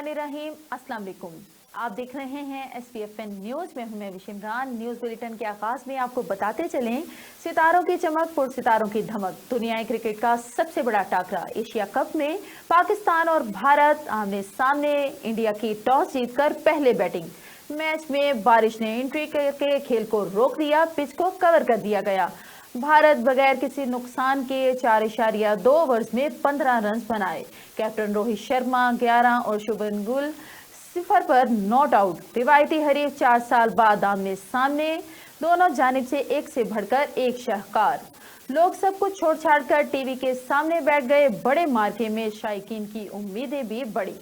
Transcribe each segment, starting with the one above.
बिस्मिल्लाहिर्रहमानिर्रहीम। अस्सलाम वालेकुम। आप देख रहे हैं SPFN न्यूज़ में हूं मैं विशिमरान। न्यूज़ बुलेटिन के आगाज में आपको बताते चलें, सितारों की चमक पुर सितारों की धमक। दुनियाई क्रिकेट का सबसे बड़ा टाकरा एशिया कप में पाकिस्तान और भारत आमने सामने। इंडिया की टॉस जीतकर पहले बैटिंग। मैच में बारिश ने एंट्री करके खेल को रोक दिया, पिच को कवर कर दिया गया। भारत बगैर किसी नुकसान के 4.2 ओवर्स में 15 रन बनाए। कैप्टन रोहित शर्मा 11 और शुभमन गिल 0 पर नॉट आउट। रिवायती हरीफ 4 साल बाद आमने सामने, दोनों जानिब से एक से बढ़कर एक शाहकार। लोग सब कुछ छोड़ छाड़ कर टीवी के सामने बैठ गए। बड़े मार्के में शायकीन की उम्मीदें भी बढ़ी।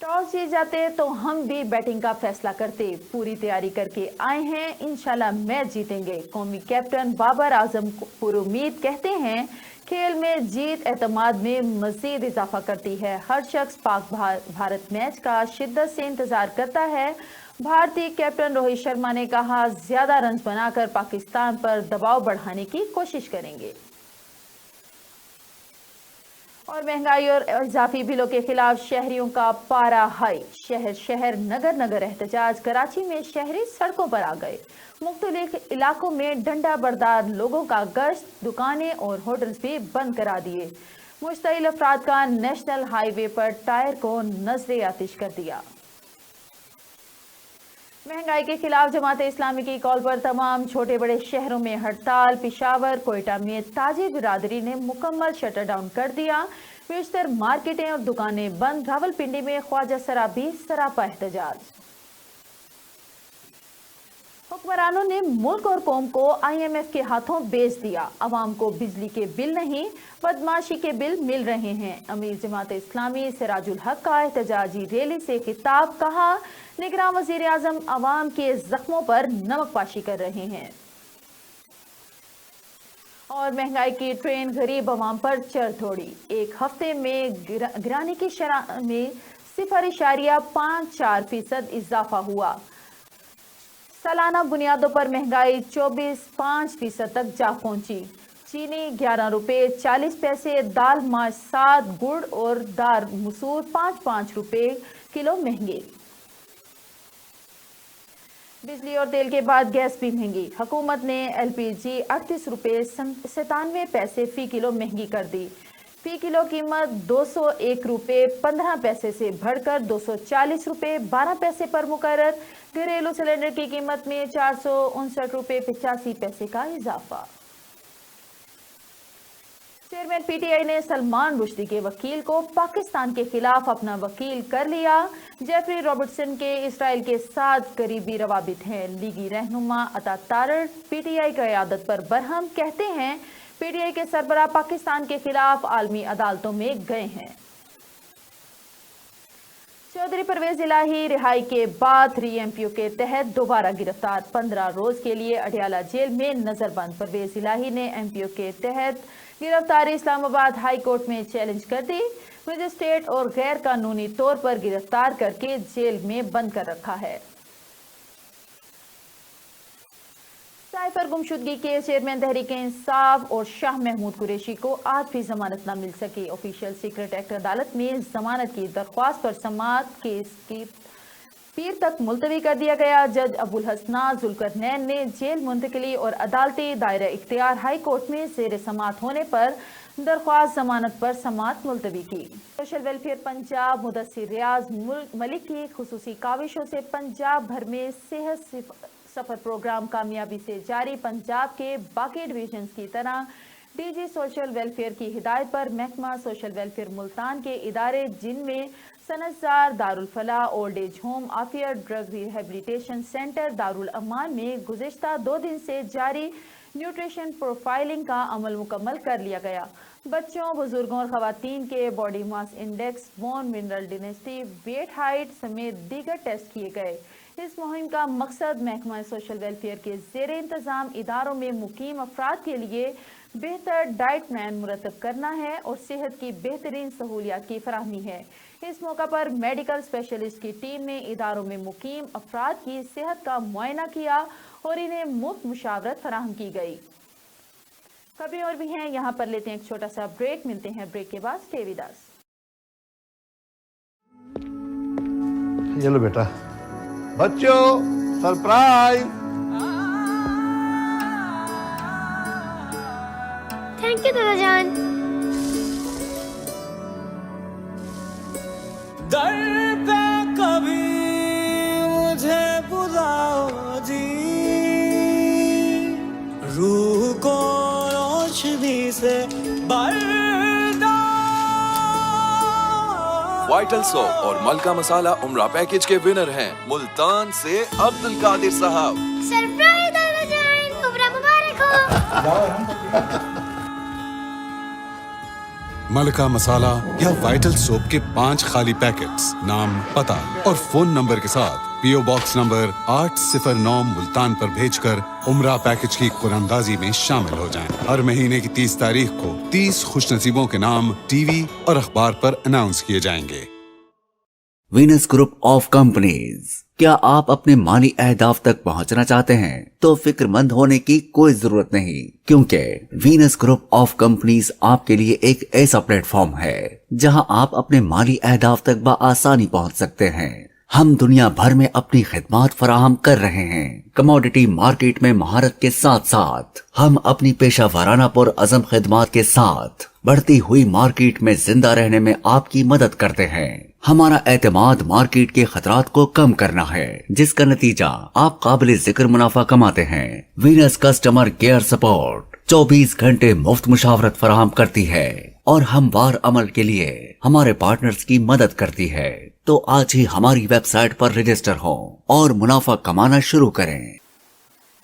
टॉस जीत जाते तो हम भी बैटिंग का फैसला करते। पूरी तैयारी करके आए हैं, इंशाल्लाह मैच जीतेंगे। कौमी कैप्टन बाबर आजम पुरुमीद कहते हैं, खेल में जीत एतमाद में मजीद इजाफा करती है। हर शख्स पाक भारत मैच का शिद्दत से इंतजार करता है। भारतीय कैप्टन रोहित शर्मा ने कहा, ज्यादा रन बनाकर पाकिस्तान पर दबाव बढ़ाने की कोशिश करेंगे। और महंगाई और इजाफी बिलों के खिलाफ शहरियों का पारा हाई। शहर शहर नगर नगर एहतजाज। कराची में शहरी सड़कों पर आ गए। मुख्तलिफ इलाकों में डंडा बरदार लोगों का गश्त। दुकानें और होटल्स भी बंद करा दिए। मुश्तइल अफराद का नेशनल हाईवे पर टायर को नजरे आतिश कर दिया। महंगाई के खिलाफ जमाते इस्लामी की कॉल पर तमाम छोटे बड़े शहरों में हड़ताल। पिशावर कोयटा में ताजी बिरादरी ने मुकम्मल शटर डाउन कर दिया। बेशतर मार्केटें और दुकानें बंद। रावलपिंडी में ख्वाजा सराबी सरापा एहतजाज। हुक्मरानों ने मुल्क और कौम को IMF के हाथों बेच दिया। अवाम को बिजली के बिल नहीं, बदमाशी के बिल मिल रहे हैं। अमीर जमात इस्लामी सिराजुल हक का एहतजाजी रैली से खिताब। कहा, निगरान वजीर आजम अवाम के जख्मों पर नमक पाशी कर रहे हैं। और महंगाई की ट्रेन गरीब अवाम पर चढ़ थोड़ी। एक हफ्ते में गिराने की शरह में 0.54% इजाफा हुआ। सालाना बुनियादों पर महंगाई 24.5% तक जा पहुंची। चीनी 11 रुपये 40 पैसे, दाल माश 7, गुड़ और दार मसूर 5 रुपये किलो महंगे। बिजली और तेल के बाद गैस भी महंगी। हुकूमत ने LPG 38 रुपये 97 पैसे फी किलो महंगी कर दी। फी किलो कीमत 201 रुपये 15 पैसे से बढ़कर 240 रुपये 12 पैसे पर मुकर्रर। घरेलू सिलेंडर की कीमत में 459 रुपये 85 पैसे का इजाफा। चेयरमैन PTI ने सलमान रुश्दी के वकील को पाकिस्तान के खिलाफ अपना वकील कर लिया। जेफरी रॉबर्टसन के इसराइल के साथ करीबी रवाबित हैं। लीगी रहनुमा अता तारड़ PTI क़यादत पर बरहम। कहते हैं, PTI के सरबराह पाकिस्तान के खिलाफ आलमी अदालतों में गए हैं। चौधरी परवेज इलाही रिहाई के बाद 3MPO के तहत दोबारा गिरफ्तार। 15 रोज के लिए अडियाला जेल में नजरबंद। परवेज इलाही ने MPO के तहत गिरफ्तारी इस्लामाबाद हाई कोर्ट में चैलेंज कर दी। मजिस्ट्रेट और गैर कानूनी तौर पर गिरफ्तार करके जेल में बंद कर रखा है। साइफर गुमशुदगी के चेयरमैन तहरीक इंसाफ और शाह महमूद कुरैशी को आज भी जमानत न मिल सकी। ऑफिशियल सीक्रेट एक्ट अदालत में जमानत की दरख्वास्त पर समाअत केस की पीर तक मुलतवी कर दिया गया। जज अबुल हसना जुल्करनैन ने जेल मुंतकली और अदालती दायरा इख्तियार हाई कोर्ट में जेर समाअत होने पर दरख्वास्त जमानत पर समाअत मुलतवी की। सोशल वेलफेयर पंजाब मुदस्सिर रियाज मलिक की खुसूसी काविशों से पंजाब भर में सेहत सफर प्रोग्राम कामयाबी से जारी। पंजाब के बाकी डिवीजन की तरह DG सोशल वेलफेयर की हिदायत पर महकमा सोशल वेलफेयर मुल्तान के इदारे, जिनमें सनतजार, Darul Falah old age home, Afia drug rehabilitation centre, Darul Aman में गुज़िश्ता 2 दिन से जारी न्यूट्रिशन प्रोफाइलिंग का अमल मुकम्मल कर लिया गया। बच्चों, बुजुर्गों और खवातीन के body mass index, bone mineral density, weight height समेत दीगर टेस्ट किए गए। इस मुहिम का मकसद महकमा सोशल वेलफेयर के ज़ेर इंतज़ाम इदारों में मुकीम अफराद के लिए बेहतर डाइट प्लान मुरतब करना है और सेहत की बेहतरीन सहूलियात की फराहमी है। इस मौका पर मेडिकल स्पेशलिस्ट की टीम ने इदारों में मुकीम अफराद की सेहत का मुआयना किया और इन्हें मुफ्त मुशावरत फराहम की गई। खबरें और भी हैं, यहाँ पर लेते हैं एक छोटा सा ब्रेक, मिलते हैं ब्रेक के बाद। Stay with us. ये लो बेटा, बच्चों सरप्राइज। थैंक यू दादा जान। दर पे कभी मुझे बुलाओ जी, रूह को रोशनी से भरना। वाइटल सोप और मलका मसाला उम्रा पैकेज के विनर हैं मुल्तान से अब्दुल कादिर साहब। सरप्राइज दादा जान, उम्र मुबारक हो। मलका मसाला या वाइटल सोप के 5 खाली पैकेट्स, नाम, पता और फोन नंबर के साथ पीओ बॉक्स नंबर 809 मुल्तान पर भेजकर उम्रा पैकेज की कुरानंदाजी में शामिल हो जाएं। हर महीने की 30 तारीख को 30 खुशनसीबों के नाम टीवी और अखबार पर अनाउंस किए जाएंगे। Venus group of companies. क्या आप अपने माली अहदाफ तक पहुंचना चाहते हैं तो फिक्रमंद होने की कोई जरूरत नहीं, क्योंकि वीनस ग्रुप ऑफ कंपनीज आपके लिए एक ऐसा प्लेटफॉर्म है जहां आप अपने माली अहदाफ तक बआसानी पहुंच सकते हैं। हम दुनिया भर में अपनी खिदमत फराहम कर रहे हैं। कमोडिटी मार्केट में महारत के साथ साथ हम अपनी पेशा वाराना पुर अज़म खिदमत के साथ बढ़ती हुई मार्केट में जिंदा रहने में आपकी मदद करते हैं। हमारा एतमाद मार्केट के खतरात को कम करना है, जिसका नतीजा आप काबिल जिक्र मुनाफा कमाते हैं। वीनस कस्टमर केयर सपोर्ट 24 घंटे मुफ्त मुशावरत फराहम करती है और हमवार अमल के लिए हमारे पार्टनर्स की मदद करती है। तो आज ही हमारी वेबसाइट पर रजिस्टर हो और मुनाफा कमाना शुरू करें।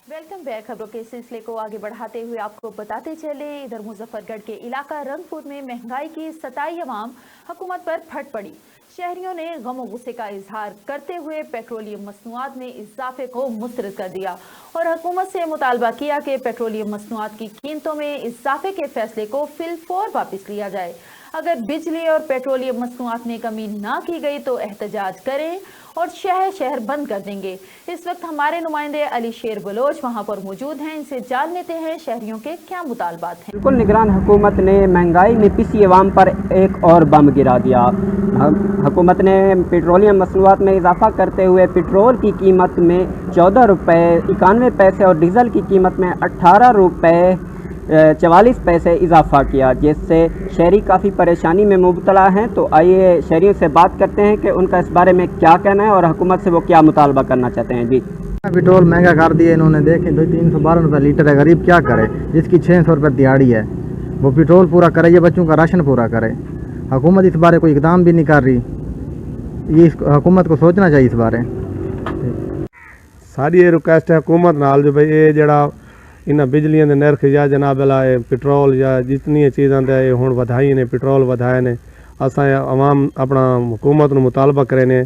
Welcome back. खबरों के सिलसिले को आगे बढ़ाते हुए आपको बताते चले, इधर मुजफ्फरगढ़ के इलाका रंगपुर में महंगाई की सताई अवाम हुकूमत पर फट पड़ी। शहरियों ने गम और गुस्से का इजहार करते हुए पेट्रोलियम मसनूआत में इजाफे को मुस्तरद कर दिया और हुकूमत से मुतालबा किया कि पेट्रोलियम मसनूआत की कीमतों में इजाफे के फैसले को फिलफौर वापस लिया जाए। अगर बिजली और पेट्रोलियम मसनूआत में कमी ना की गई तो एहतजाज करें और शहर शहर बंद कर देंगे। इस वक्त हमारे नुमाइंदे अली शेर बलोच वहां पर मौजूद हैं, इनसे जान लेते हैं शहरियों के क्या मुतालबात हैं। बिल्कुल, निगरान हुकूमत ने महंगाई में पिसी अवाम पर एक और बम गिरा दिया। हुकूमत ने पेट्रोलियम मसनूआत में इजाफा करते हुए पेट्रोल की कीमत में 14 रुपये 91 पैसे और डीजल की कीमत में 18 रुपये 44 पैसे इजाफा किया, जिससे शहरी काफ़ी परेशानी में मुबतला हैं। तो आइए शहरियों से बात करते हैं कि उनका इस बारे में क्या कहना है और हुकूमत से वो क्या मुतालबा करना चाहते हैं। जी, पेट्रोल महंगा कर दिया इन्होंने, देखें 312 रुपये लीटर है। गरीब क्या करे, जिसकी 600 रुपये दिहाड़ी है वो पेट्रोल पूरा करे या बच्चों का राशन पूरा करे। हुकूमत इस बारे कोई इकदाम भी नहीं कर रही। ये हुकूमत को सोचना चाहिए इस बारे। सारी ये रिक्वेस्ट है हुकूमत नाल जो भाई ये जड़ा इन्हें बिजलियां दे नरख या जनाब पेट्रोल या जितनी चीज़ां दे हुण वधाई ने, पेट्रोल वधाए ने, असां आवाम अपना हुकूमत नूं मुतालबा करे ने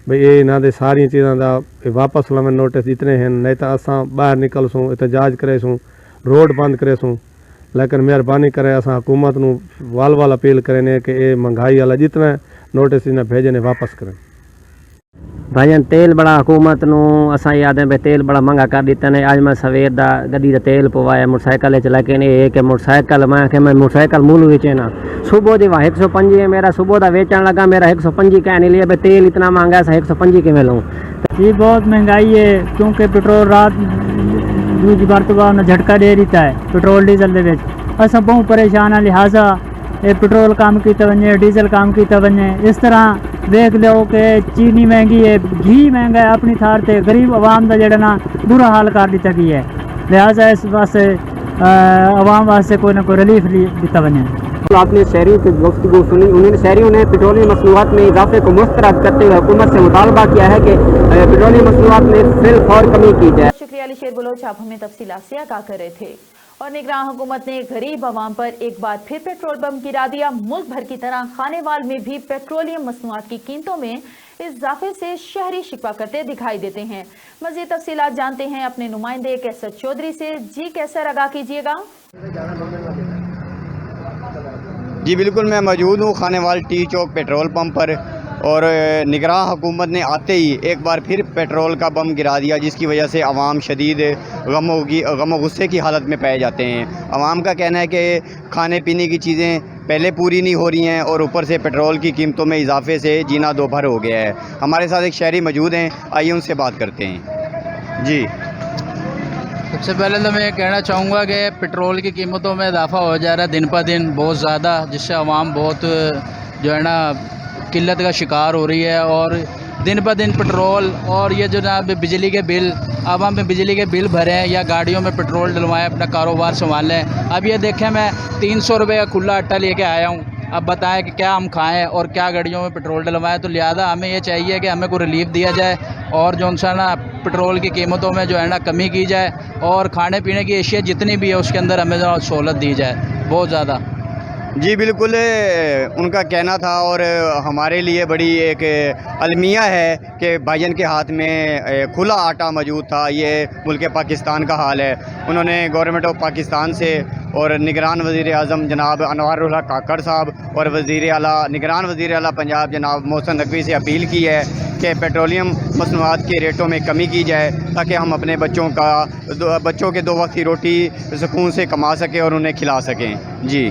भाई ये इन्हां दे सारियां चीज़ां दा वापस लवन नोटिस जितने हैं, नहीं तो असां बाहर निकल सूँ, एहतजाज करे सूँ, रोड बंद करे सूँ। लेकिन मेहरबानी करे असां हुकूमत नूं वाल वाल अपील करे ने कि ये महंगाई वाला जितना नोटिस इन्हें भेजे ने वापस करें। भाईजान तेल बड़ा हुकूमत नूं असां याद है तेल बड़ा महंगा कर दिता ने। आज मैं सवेर दा गड्डी दा तेल पवाया मोटरसाइकिल च, लेकिन ये कि मोटरसाइकिल मैं मोटरसाइकिल मूल विच ना सुबह दी 125 है मेरा, सुबह दा वेचन लगा मेरा 125 कह नहीं लिया, तेल इतना महंगा है 125 किवें लूँ। ये बहुत महंगाई है क्योंकि पेट्रोल रात दूजी बार तो बाद झटका दे देता है पेट्रोल डीजल दे विच। असां बहुत परेशान हाँ, लिहाजा ये पेट्रोल काम की वने, डीजल काम की वने। इस तरह देख लो कि चीनी महंगी है, घी महंगा है, अपनी थार ते गरीब आवाम का जड़ा ना बुरा हाल कर दिता गया है। लिहाजा इस वास्ते आवाम वास्ते कोई ना कोई रिलीफ दिता बने। आपने शहरियों की गुफ्तगू सुनी, उन्होंने शहरियों ने पेट्रोलियम मसनूआत में इजाफे को मुस्तरद करते हुए हुकूमत से मुतालबा किया है कि पेट्रोलियम मसनूआत में फिलफौर कमी की जाए। शुक्रिया अली शेर बलोच, आप हमें तफसीलात से आगाह कर रहे थे। और निगरान हुकूमत ने गरीब आवाम पर एक बार फिर पेट्रोल बम गिरा दिया। मुल्क भर की तरह खानेवाल में भी पेट्रोलियम मसनूआत की कीमतों में इजाफे से शहरी शिकवा करते दिखाई देते हैं। मज़ीद तफसीलात जानते हैं अपने नुमाइंदे कैसर चौधरी से। जी कैसर, आगाह कीजिएगा। जी बिल्कुल, मैं मौजूद हूँ खानेवाल टी चौक पेट्रोल पंप पर اور نگراں حکومت نے آتے ہی ایک بار پھر پیٹرول کا بم گرا دیا، جس کی وجہ سے عوام شدید غم و غصے کی حالت میں پائے جاتے ہیں۔ عوام کا کہنا ہے کہ کھانے پینے کی چیزیں پہلے پوری نہیں ہو رہی ہیں اور اوپر سے پیٹرول کی قیمتوں میں اضافے سے جینا دو بھر ہو گیا ہے۔ ہمارے ساتھ ایک شہری موجود ہیں، آئیے ان سے بات کرتے ہیں۔ جی، سب سے پہلے تو میں یہ کہنا چاہوں گا کہ پیٹرول کی قیمتوں میں اضافہ ہو جا رہا ہے دن پہ دن بہت زیادہ، جس سے عوام بہت جو ہے نا قلت کا شکار ہو رہی ہے، اور دن پہ دن پیٹرول اور یہ جو نا بجلی کے بل، اب ہم بجلی کے بل بھریں یا گاڑیوں میں پیٹرول ڈلوائیں اپنا کاروبار سنبھالیں۔ اب یہ دیکھیں میں 300 روپے کا کھلا آٹا لے کے آیا ہوں، اب بتائیں کہ کیا ہم کھائیں اور کیا گاڑیوں میں پیٹرول ڈلوائیں، تو لہٰذا ہمیں یہ چاہیے کہ ہمیں کوئی ریلیف دیا جائے اور جو ان سے نا پیٹرول کی قیمتوں میں جو ہے نا کمی کی جائے، اور کھانے پینے کی اشیاء جتنی بھی ہے اس کے اندر ہمیں سہولت دی جائے بہت زیادہ۔ جی بالکل، ان کا کہنا تھا اور ہمارے لیے بڑی ایک المیہ ہے کہ بھائی جان کے ہاتھ میں کھلا آٹا موجود تھا۔ یہ ملک پاکستان کا حال ہے۔ انہوں نے گورنمنٹ آف پاکستان سے اور نگران وزیر اعظم جناب انوار الحق کاکڑ صاحب اور نگران وزیر اعلیٰ پنجاب جناب محسن نقوی سے اپیل کی ہے کہ پیٹرولیم مصنوعات کے ریٹوں میں کمی کی جائے، تاکہ ہم اپنے بچوں کے 2 وقت کی روٹی سکون سے کما سکیں اور انہیں کھلا سکیں۔ جی،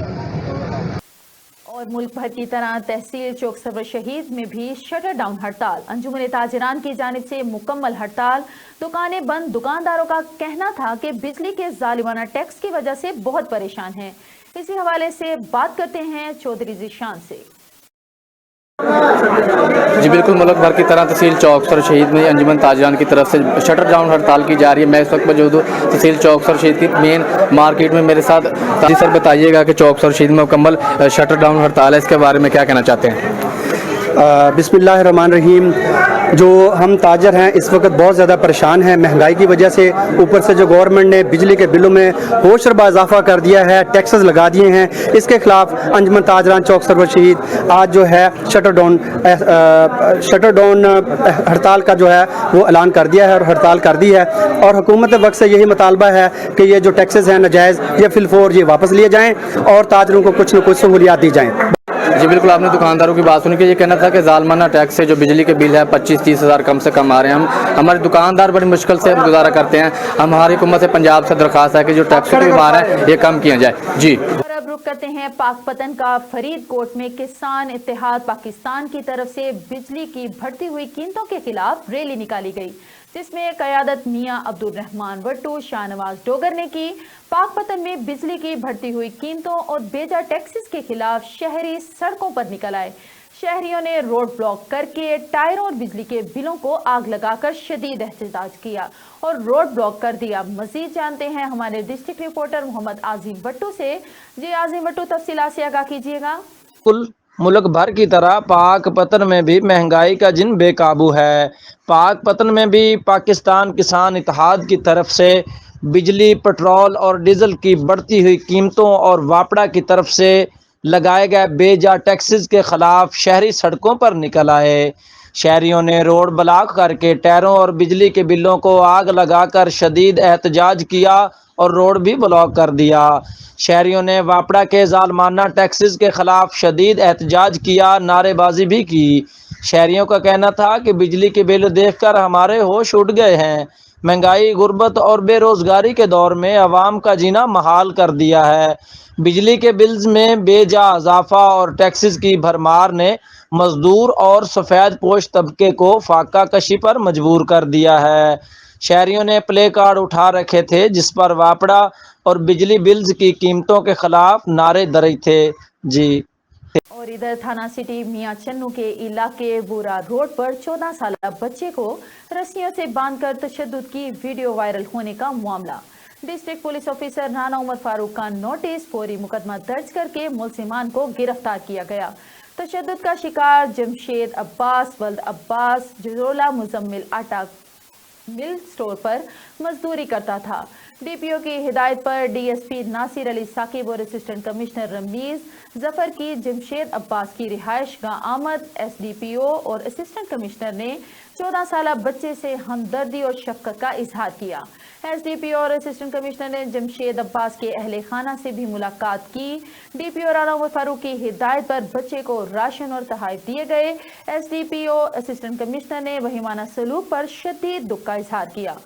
اور ملک بھر کی طرح تحصیل چوک سرور شہید میں بھی شٹر ڈاؤن ہڑتال، انجمن تاجران کی جانب سے مکمل ہڑتال، دکانیں بند۔ دکانداروں کا کہنا تھا کہ بجلی کے ظالمانہ ٹیکس کی وجہ سے بہت پریشان ہیں۔ اسی حوالے سے بات کرتے ہیں چودھری ذیشان سے۔ جی بالکل، ملک بھر کی طرح تحصیل چوک سر شہید میں انجمن تاجران کی طرف سے شٹر ڈاؤن ہڑتال کی جا رہی ہے۔ میں اس وقت موجود ہوں تحصیل چوک سر شہید کی مین مارکیٹ میں، میرے ساتھ جی سر بتائیے گا کہ چوک سر شہید میں مکمل شٹر ڈاؤن ہڑتال ہے، اس کے بارے میں کیا کہنا چاہتے ہیں؟ بسم اللہ الرحمن الرحیم۔ جو ہم تاجر ہیں اس وقت بہت زیادہ پریشان ہیں مہنگائی کی وجہ سے، اوپر سے جو گورنمنٹ نے بجلی کے بلوں میں ہوش ربا اضافہ کر دیا ہے، ٹیکسز لگا دیے ہیں، اس کے خلاف انجمن تاجران چوک سرور شہید آج جو ہے شٹر ڈاؤن ہڑتال کا جو ہے وہ اعلان کر دیا ہے اور ہڑتال کر دی ہے، اور حکومت وقت سے یہی مطالبہ ہے کہ یہ جو ٹیکسز ہیں ناجائز یہ فی الفور یہ واپس لیے جائیں اور تاجروں کو کچھ نہ کچھ سہولیات دی جائیں۔ جی بالکل، آپ نے دکانداروں کی بات سنی کہ یہ کہنا تھا کہ ظالمانہ ٹیکس سے جو بجلی کے بل ہے 25-30 ہزار کم سے کم آ رہے ہیں، ہمارے دکاندار بڑی مشکل سے گزارا کرتے ہیں۔ ہماری حکومت سے پنجاب سے درخواست ہے کہ جو ٹیکس کی بار ہے یہ کم کیا جائے۔ جی، اور اب رخ کرتے ہیں پاک پتن کا۔ فرید کوٹ میں کسان اتحاد پاکستان کی طرف سے بجلی کی بڑھتی ہوئی قیمتوں کے خلاف ریلی نکالی گئی، جس میں قیادت میاں عبد الرحمان وٹو شاہ نواز ڈوگر نے کی۔ پاک پتن میں بجلی کی بڑھتی ہوئی قیمتوں اور بیجا ٹیکسز کے خلاف شہری سڑکوں پر نکل آئے۔ شہریوں نے روڈ بلاک کر کے ٹائروں اور بجلی کے بلوں کو آگ لگا کر شدید احتجاج کیا اور روڈ بلاک کر دیا۔ مزید جانتے ہیں ہمارے ڈسٹرکٹ رپورٹر محمد عظیم بٹو سے۔ جی عظیم بٹو، تفصیلات سے آگاہ کیجیے گا۔ ملک بھر کی طرح پاک پتن میں بھی مہنگائی کا جن بے قابو ہے۔ پاک پتن میں بھی پاکستان کسان اتحاد کی طرف سے بجلی، پٹرول اور ڈیزل کی بڑھتی ہوئی قیمتوں اور واپڈا کی طرف سے لگائے گئے بے جا ٹیکسز کے خلاف شہری سڑکوں پر نکل آئے۔ شہریوں نے روڈ بلاک کر کے ٹائروں اور بجلی کے بلوں کو آگ لگا کر شدید احتجاج کیا اور روڈ بھی بلاک کر دیا۔ شہریوں نے واپڈا کے ظالمانہ ٹیکسز کے خلاف شدید احتجاج کیا، نعرے بازی بھی کی۔ شہریوں کا کہنا تھا کہ بجلی کے بل دیکھ کر ہمارے ہوش اڑ گئے ہیں۔ مہنگائی، غربت اور بے روزگاری کے دور میں عوام کا جینا محال کر دیا ہے۔ بجلی کے بلز میں بے جا اضافہ اور ٹیکسز کی بھرمار نے مزدور اور سفید پوش طبقے کو فاقہ کشی پر مجبور کر دیا ہے۔ شہریوں نے پلے کارڈ اٹھا رکھے تھے جس پر واپڈا اور بجلی بلز کی قیمتوں کے خلاف نعرے درج تھے۔ جی، اور ادھر تھانہ سٹی میاں چنو کے علاقے بورا روڈ پر 14 سالہ بچے کو رسیوں سے باندھ کر تشدد کی ویڈیو وائرل ہونے کا معاملہ۔ ڈسٹرکٹ پولیس آفیسر رانا عمر فاروق کا نوٹس، فوری مقدمہ درج کر کے ملزمان کو گرفتار کیا گیا۔ تشدد کا شکار جمشید عباس ولد عباس جزولہ مزمل آٹا مل سٹور پر مزدوری کرتا تھا۔ ڈی پی او کی ہدایت پر ڈی ایس پی ناصر علی ثاقب اور اسسٹنٹ کمشنر رمیز ظفر کی جمشید عباس کی رہائش گاہ آمد۔ ایس ڈی پی او اور اسسٹنٹ کمشنر نے 14 سالہ بچے سے ہمدردی اور شفقت کا اظہار کیا۔ एसडीपीओ और असिस्टेंट कमिश्नर ने जमशेद अब्बास के अहले खाना से भी मुलाकात की। डीपीओ राना उमर फारूक की हिदायत पर बच्चे को राशन और तोहफे दिए गए। एसडीपीओ असिस्टेंट कमिश्नर ने वहीमाना सलूक पर शदीद दुख का इजहार किया।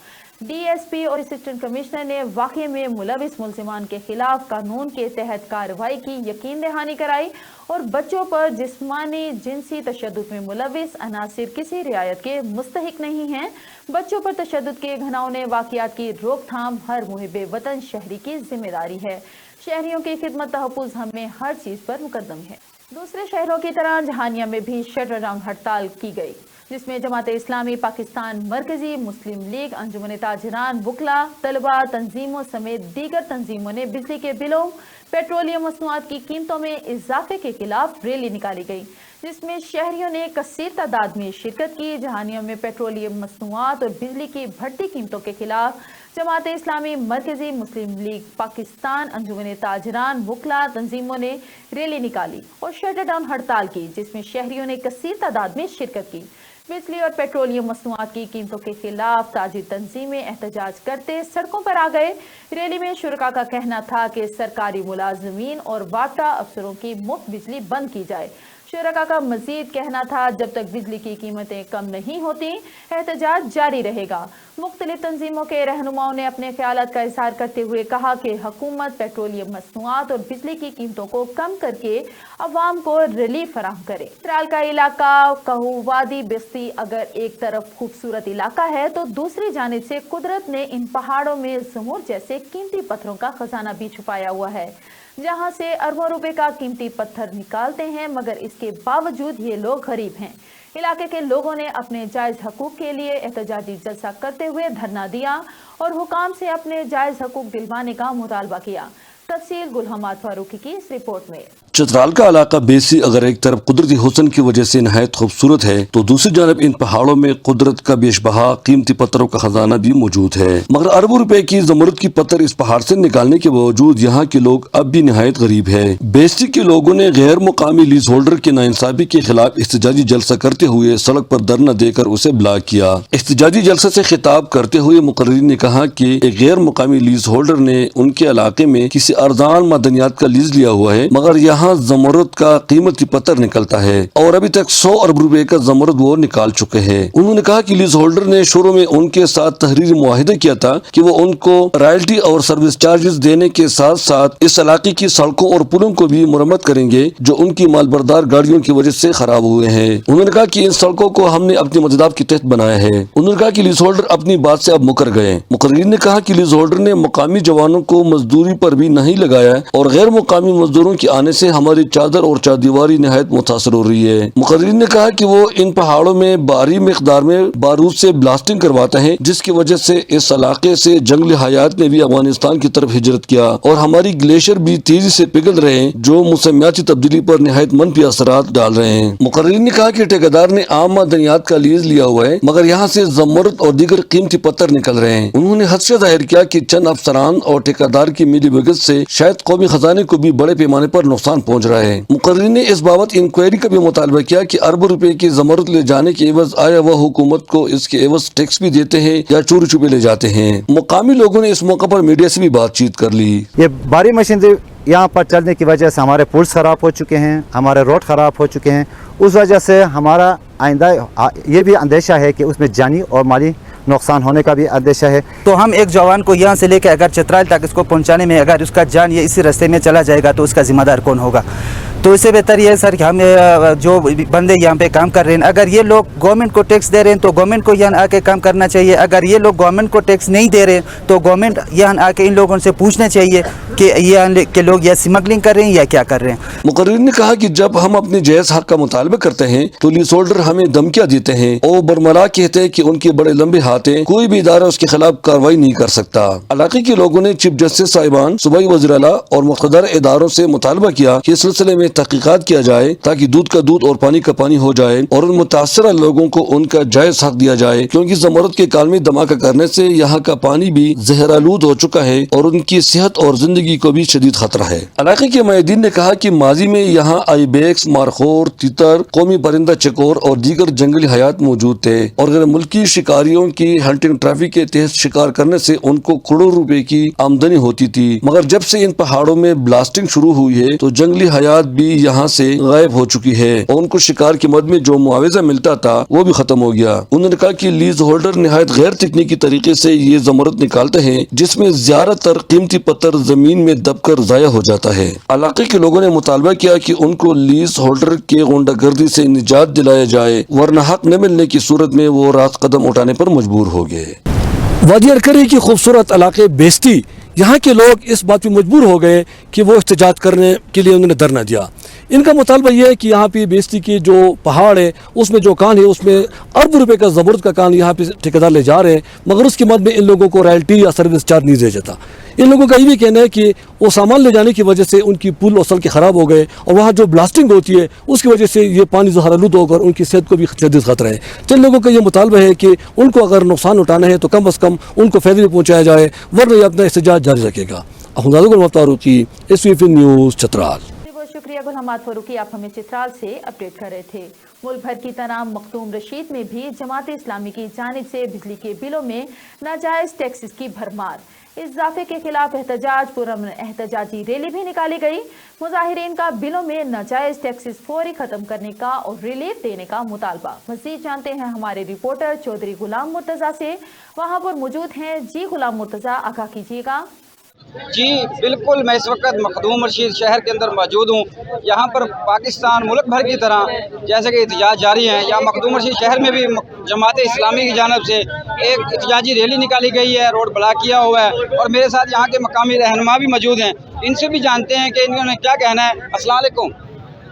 डीएसपी और असिस्टेंट कमिश्नर ने वाक़े में मुलविस मुल्ज़िमान के खिलाफ कानून के तहत कार्रवाई की यकीन दहानी कराई और बच्चों पर जिस्मानी जिनसी तशद्दुद में मुलविस अनासिर किसी रियायत के मुस्तहिक नहीं हैं। बच्चों पर तशद्दुद के घनाउने वाक़ियात की रोकथाम हर मुहिब्बे वतन शहरी की जिम्मेदारी है। शहरियों की खिदमत तहफ़्फ़ुज़ हमें हर चीज़ पर मुकद्दम है। दूसरे शहरों की तरह जहानिया में भी शटर डाउन हड़ताल की गई, जिसमें जमात इस्लामी पाकिस्तान, मरकजी मुस्लिम लीग, अंजुमन ताजरान, वकला, तलबा तंजीमों समेत दीगर तंजीमों ने बिजली के बिलों, पेट्रोलियम मसनूआत की कीमतों में इजाफे के खिलाफ रैली निकाली गई, जिसमें शहरियों ने कसीर तादाद में शिरकत की। जहानिया में पेट्रोलियम मसनूआत और बिजली की बढ़ती कीमतों के खिलाफ जमात इस्लामी, मरकजी मुस्लिम लीग पाकिस्तान, अंजुमन ताजरान, वकला तंजीमों ने रैली निकाली और शटर डाउन हड़ताल की, जिसमें शहरियों ने कसीर तादाद में शिरकत की। बिजली और पेट्रोलियम मसनूआत की कीमतों के खिलाफ ताजिर तंजीमें एहतजाज करते सड़कों पर आ गए। रैली में शुरका का कहना था कि सरकारी मुलाजमीन और वाटा अफसरों की मुफ्त बिजली बंद की जाए। शुरका का मजीद कहना था, जब तक बिजली की कीमतें कम नहीं होती एहतजाज जारी रहेगा। मुख्तलिफ तंजीमों के रहनुमाओं ने अपने ख्यालात का इजहार करते हुए कहा कि हुकूमत पेट्रोलियम मसनूआत और बिजली की कीमतों को कम करके अवाम को रिलीफ फराहम करे। त्राल का इलाका कहू वादी बिस्ती अगर एक तरफ खूबसूरत इलाका है तो दूसरी जानिब से कुदरत ने इन पहाड़ों में ज़मूर जैसे कीमती पत्थरों का खजाना भी छुपाया हुआ है, जहां से अरबों रुपए का कीमती पत्थर निकालते हैं, मगर इसके बावजूद ये लोग गरीब हैं। इलाके के लोगों ने अपने जायज़ हकूक़ के लिए एहतजाजी जलसा करते हुए धरना दिया और हुकाम से अपने जायज़ हकूक़ दिलवाने का मुतालबा किया। तफसील गुल हमाद फारूकी की इस रिपोर्ट में। चतराल का इलाका बेसी अगर एक तरफ कुदरती हुस्न की वजह से नहायत खूबसूरत है तो दूसरी जानब इन पहाड़ों में कुदरत का बेशबहा कीमती पत्थरों का खजाना भी मौजूद है, मगर अरबों रुपए की जमरुद की पत्थर इस पहाड़ से निकालने के बावजूद यहाँ के लोग अब भी नहायत गरीब है। बेस्ती के लोगों ने गैर मुकामी लीज होल्डर की नाइंसाफी के खिलाफ एहतजाजी जलसा करते हुए सड़क पर धरना देकर उसे ब्लॉक किया। एहतजाजी जलसे से खिताब करते हुए मुकर्रिर ने कहा कि एक गैर मुकामी लीज होल्डर ने उनके इलाके में किसी अर्जान मदनियात का लीज लिया हुआ है, मगर यहाँ जमरुद का कीमती पत्थर निकलता है और अभी तक 100 अरब रुपए का जमरुद वो निकाल चुके हैं। उन्होंने कहा कि लीज होल्डर ने शुरू में उनके साथ तहरीरी मुआहिदा किया था कि वो उनको रॉयल्टी और सर्विस चार्जेस देने के साथ साथ इस इलाके की सड़कों और पुलों को भी मुरम्मत करेंगे जो उनकी मालबरदार गाड़ियों की वजह से खराब हुए हैं। उन्होंने कहा कि इन सड़कों को हमने अपनी मददात के तहत बनाया है। उन्होंने कहा कि लीज होल्डर अपनी बात से अब मुकर गए। मुकर्रिर ने कहा कि लीज होल्डर ने मुकामी जवानों को मजदूरी पर भी नहीं लगाया और गैर मुकामी मजदूरों के आने से हमारी चादर और चारदीवारी निहायत मुतासर हो रही है। मुकर्रिर ने कहा कि वो इन पहाड़ों में भारी मिकदार में बारूद से ब्लास्टिंग करवाते हैं, जिसकी वजह से इस इलाके से जंगली हयात ने भी अफगानिस्तान की तरफ हिजरत किया और हमारी ग्लेशियर भी तेजी से पिघल रहे हैं जो मौसमियाती तब्दीली पर निहायत मनफी असरात डाल रहे हैं। मुकर्रिर ने कहा कि ठेकेदार ने आम मदनियात का लीज लिया हुआ है, मगर यहाँ से जमरुद और दीगर कीमती पत्थर निकल रहे हैं। उन्होंने हदशत जाहिर किया कि चंद अफसरान और ठेकेदार की मिली भगत से शायद कौमी खजाने को भी बड़े पैमाने पर नुकसान पहुँच रहा है। मुकर्रिर ने इस बाबत इंक्वायरी का भी मुतालबा किया कि अरबों रुपए की जमरुद ले जाने के एवज आया वह हुकूमत को इसके एवज टैक्स भी देते हैं या चोरी छुपे ले जाते हैं। मुकामी लोगों ने इस मौके पर मीडिया से भी बातचीत कर ली। ये भारी मशीनरी यहाँ पर चलने की वजह से हमारे पुल खराब हो चुके हैं, हमारे रोड खराब हो चुके हैं। उस वजह से हमारा आइंदा ये भी अंदेशा है कि उसमें जानी और माली नुकसान होने का भी अंदेशा है। तो हम एक जवान को यहाँ से लेकर अगर चतराल तक इसको पहुँचाने में अगर उसका जान ये इसी रास्ते में चला जाएगा तो उसका जिम्मेदार कौन होगा? तो इससे बेहतर ये है सर कि हम जो बंदे यहाँ पे काम कर रहे हैं, अगर ये लोग गवर्नमेंट को टैक्स दे रहे हैं तो गवर्नमेंट को यहाँ आके काम करना चाहिए। अगर ये लोग गवर्नमेंट को टैक्स नहीं दे रहे हैं तो गवर्नमेंट यहाँ आके इन लोगों से पूछना चाहिए कि ये के लोग या स्मगलिंग कर रहे हैं या क्या कर रहे हैं। मुकर्रिर ने कहा कि जब हम अपने जायज हक का मुतालबा करते हैं तो लीज होल्डर हमें धमकियां देते हैं और बरमला कहते हैं कि उनके बड़े लंबे हाथ हैं, कोई भी इदारा उसके खिलाफ कार्रवाई नहीं कर सकता। इलाके के लोगों ने चीफ जस्टिस साहिबान, सूबाई वज़ीर आला और मुख्तदर इदारों से मुतालबा किया कि इस सिलसिले में में तहकीकात किया जाए ताकि दूध का दूध और पानी का पानी हो जाए और उन मुतासरा लोगों को उनका जायज हक दिया जाए, क्योंकि ज़मरुद के कालमी धमाका करने से यहाँ का पानी भी जहरालूद हो चुका है और उनकी सेहत और जिंदगी को भी शदीद खतरा है। इलाके के माहिदीन ने कहा कि माजी में यहाँ आईबेक्स, मारखोर, तितर, कौमी परिंदा चकोर और दीगर जंगली हयात मौजूद थे और गैर मुल्की शिकारियों की हंटिंग ट्रैफिक के तहत शिकार करने से उनको करोड़ों रुपए की आमदनी होती थी। मगर जब से इन पहाड़ों में ब्लास्टिंग शुरू हुई है तो जंगली हयात भी यहाँ से गायब हो चुकी है और उनको शिकार की मद में जो मुआवजा मिलता था वो भी खत्म हो गया। उन्होंने कहा कि लीज होल्डर निहायत गैर तकनीकी तरीके से ये ज़मरुद निकालते हैं, जिसमें ज्यादातर कीमती पत्थर जमीन में दबकर जाया हो जाता है। इलाके के लोगों ने मुतालबा किया कि उनको लीज होल्डर के गुंडागर्दी से निजात दिलाया जाए, वरना हक न मिलने की सूरत में वो रात कदम उठाने पर मजबूर हो गए। वादी अरकरी की खूबसूरत इलाके बेस्ती, यहाँ के लोग इस बात पे मजबूर हो गए कि वो एहतजाज करने के लिए उन्होंने धरना दिया। इनका मुतालबा ये है कि यहाँ पे बेस्ती की जो पहाड़ है उसमें जो कान है उसमें अरबों रुपए का ज़मरुद का कान यहाँ पे ठेकेदार ले जा रहे हैं, मगर उसके मद में इन लोगों को रॉयल्टी या सर्विस चार्ज नहीं दिया जाता। इन लोगों का ये भी कहना है कि वो सामान ले जाने की वजह से उनकी पुल और सड़कें ख़राब हो गए और वहाँ जो ब्लास्टिंग होती है उसकी वजह से ये पानी जहरालूद होकर उनकी सेहत को भी शदीद खतरा है। जिन लोगों का ये मुतालबा है कि उनको अगर नुकसान उठाना है तो कम अज़ कम उनको फ़ायदे में पहुँचाया जाए, वरना ये अपना एहतजाज जारी रखेगा। अहमदारुकी SVF न्यूज़ चतराल। बहुत शुक्रिया गुलहमाद फरूकी, आप हमें चित्राल से अपडेट कर रहे थे। मुल्क भर की तरह मखदूम रशीद में भी जमात इस्लामी की जानिब से बिजली के बिलों में नाजायज टैक्सेस की भरमार। इजाफे के खिलाफ एहतजाज पुरअमन एहतजाजी रैली भी निकाली गई। मुजाहिरीन का बिलों में नाजायज टैक्सेस फौरी खत्म करने का और रिलीफ देने का मुतालबा। मजीद जानते हैं हमारे रिपोर्टर चौधरी गुलाम मुर्तजा से, वहां पर मौजूद हैं। जी गुलाम मुर्तजा, आगाह कीजिएगा। जी बिल्कुल, मैं इस वक्त मखदूम रशीद शहर के अंदर मौजूद हूँ। यहाँ पर पाकिस्तान मुल्क भर की तरह जैसे कि एहतजाज जारी हैं, यहाँ मखदूम रशीद शहर में भी जमात इस्लामी की जानिब से एक एहतजाजी रैली निकाली गई है, रोड ब्लॉक किया हुआ है और मेरे साथ यहाँ के मकामी रहनुमा भी मौजूद हैं। इनसे भी जानते हैं कि इन्होंने क्या कहना है। अस्सलाम वालेकुम।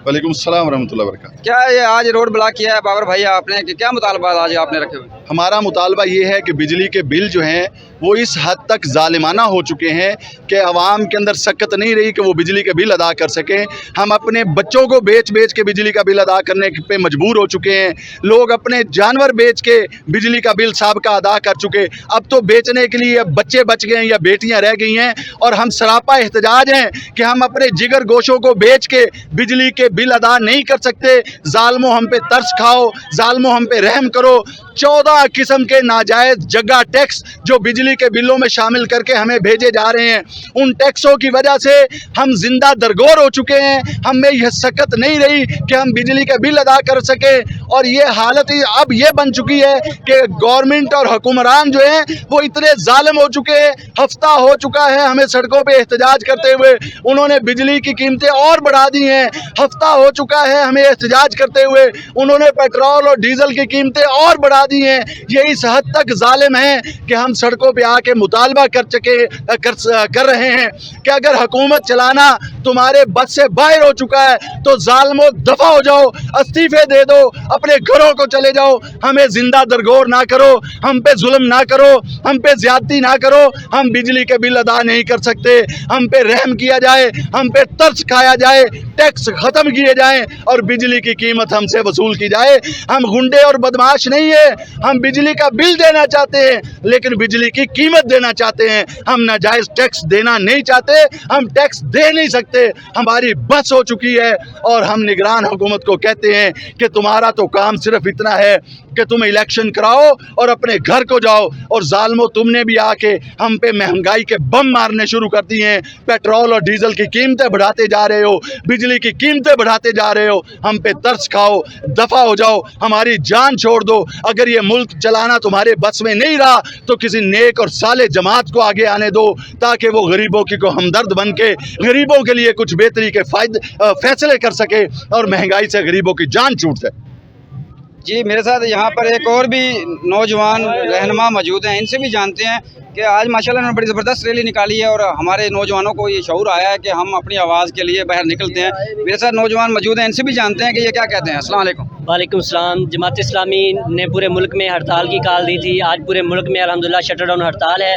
वालेकुम अस्सलाम रहमतुल्लाहि व बरकातहू। क्या ये आज रोड ब्लॉक किया है बाबर भाई आपने, कि क्या मुतालबा आज आपने रखे हुए? हमारा मुतालबा ये है कि बिजली के बिल जो हैं वो इस हद तक जालिमाना हो चुके हैं कि आवाम के अंदर सकत नहीं रही कि वो बिजली के बिल अदा कर सकें। हम अपने बच्चों को बेच बेच के बिजली का बिल अदा करने पे मजबूर हो चुके हैं। लोग अपने जानवर बेच के बिजली का बिल साहब का अदा कर चुके। अब तो बेचने के लिए बच्चे बच गए हैं या बेटियां रह गई हैं और हम सरापा एहतजाज हैं कि हम अपने जिगर गोशों को बेच के बिजली के बिल अदा नहीं कर सकते। जालमो हम पे तरस खाओ, जालमो हम पे रहम करो। 14 किस्म के नाजायज जगह टैक्स जो बिजली के बिलों में शामिल करके हमें भेजे जा रहे हैं, उन टैक्सों की वजह से हम जिंदा दरगोर हो चुके हैं। हमें यह सकत नहीं रही कि हम बिजली के बिल अदा कर सकें और ये हालत ही अब ये बन चुकी है कि गवर्नमेंट और हुक्मरान जो हैं वो इतने जालिम हो चुके हैं। हफ्ता हो चुका है हमें सड़कों पे एहतजाज करते हुए, उन्होंने बिजली की कीमतें और बढ़ा दी हैं। हफ्ता हो चुका है हमें एहतजाज करते हुए, उन्होंने पेट्रोल और डीजल की कीमतें और बढ़ा दी हैं। ये इस हद तक जालिम हैं कि हम सड़कों पे आके मुतालबा कर रहे हैं कि अगर हुकूमत चलाना तुम्हारे बस से बाहर हो चुका है तो जालिमों दफा हो जाओ, इस्तीफे दे दो, अपने घरों को चले जाओ। हमें जिंदा दरगोर ना करो, हम पे जुल्म ना करो, हम पे ज्यादती ना करो। हम बिजली के बिल अदा नहीं कर सकते, हम पे रहम किया जाए, हम पे तरस खाया जाए, टैक्स खत्म किए जाएं और बिजली की कीमत हमसे वसूल की जाए। हम गुंडे और बदमाश नहीं है, हम बिजली का बिल देना चाहते हैं लेकिन बिजली की कीमत देना चाहते हैं। हम नाजायज टैक्स देना नहीं चाहते, हम टैक्स दे नहीं सकते। हमारी बस हो चुकी है और हम निगरान हुकूमत को कहते हैं कि तुम्हारा तो काम सिर्फ इतना है कि तुम इलेक्शन कराओ और अपने घर को जाओ। और जालमो तुमने भी आके हम पे महंगाई के बम मारने शुरू कर दिए हैं। पेट्रोल और डीजल की कीमतें बढ़ाते जा रहे हो, बिजली की कीमतें बढ़ाते जा रहे हो। हम पे तरस खाओ, दफा हो जाओ, हमारी जान छोड़ दो। अगर ये मुल्क चलाना तुम्हारे बस में नहीं रहा तो किसी नेक और साले जमात को आगे आने दो ताकि वो गरीबों की को हमदर्द बन के गरीबों के लिए कुछ बेहतरी के फैसले कर सके और महंगाई से गरीबों की जान छूट जाए। जी मेरे साथ यहाँ पर एक और भी नौजवान रहनुमा मौजूद हैं, इनसे भी जानते हैं कि आज माशाल्लाह ने बड़ी ज़बरदस्त रैली निकाली है और हमारे नौजवानों को ये शऊर आया है कि हम अपनी आवाज़ के लिए बाहर निकलते हैं। मेरे साथ नौजवान मौजूद हैं, इनसे भी जानते हैं कि ये क्या कहते हैं। अस्सलाम वालेकुम। वालेकुम सलाम। जमात इस्लामी ने पूरे मुल्क में हड़ताल की कॉल दी थी। आज पूरे मुल्क में अल्हम्दुलिल्लाह शटर डाउन हड़ताल है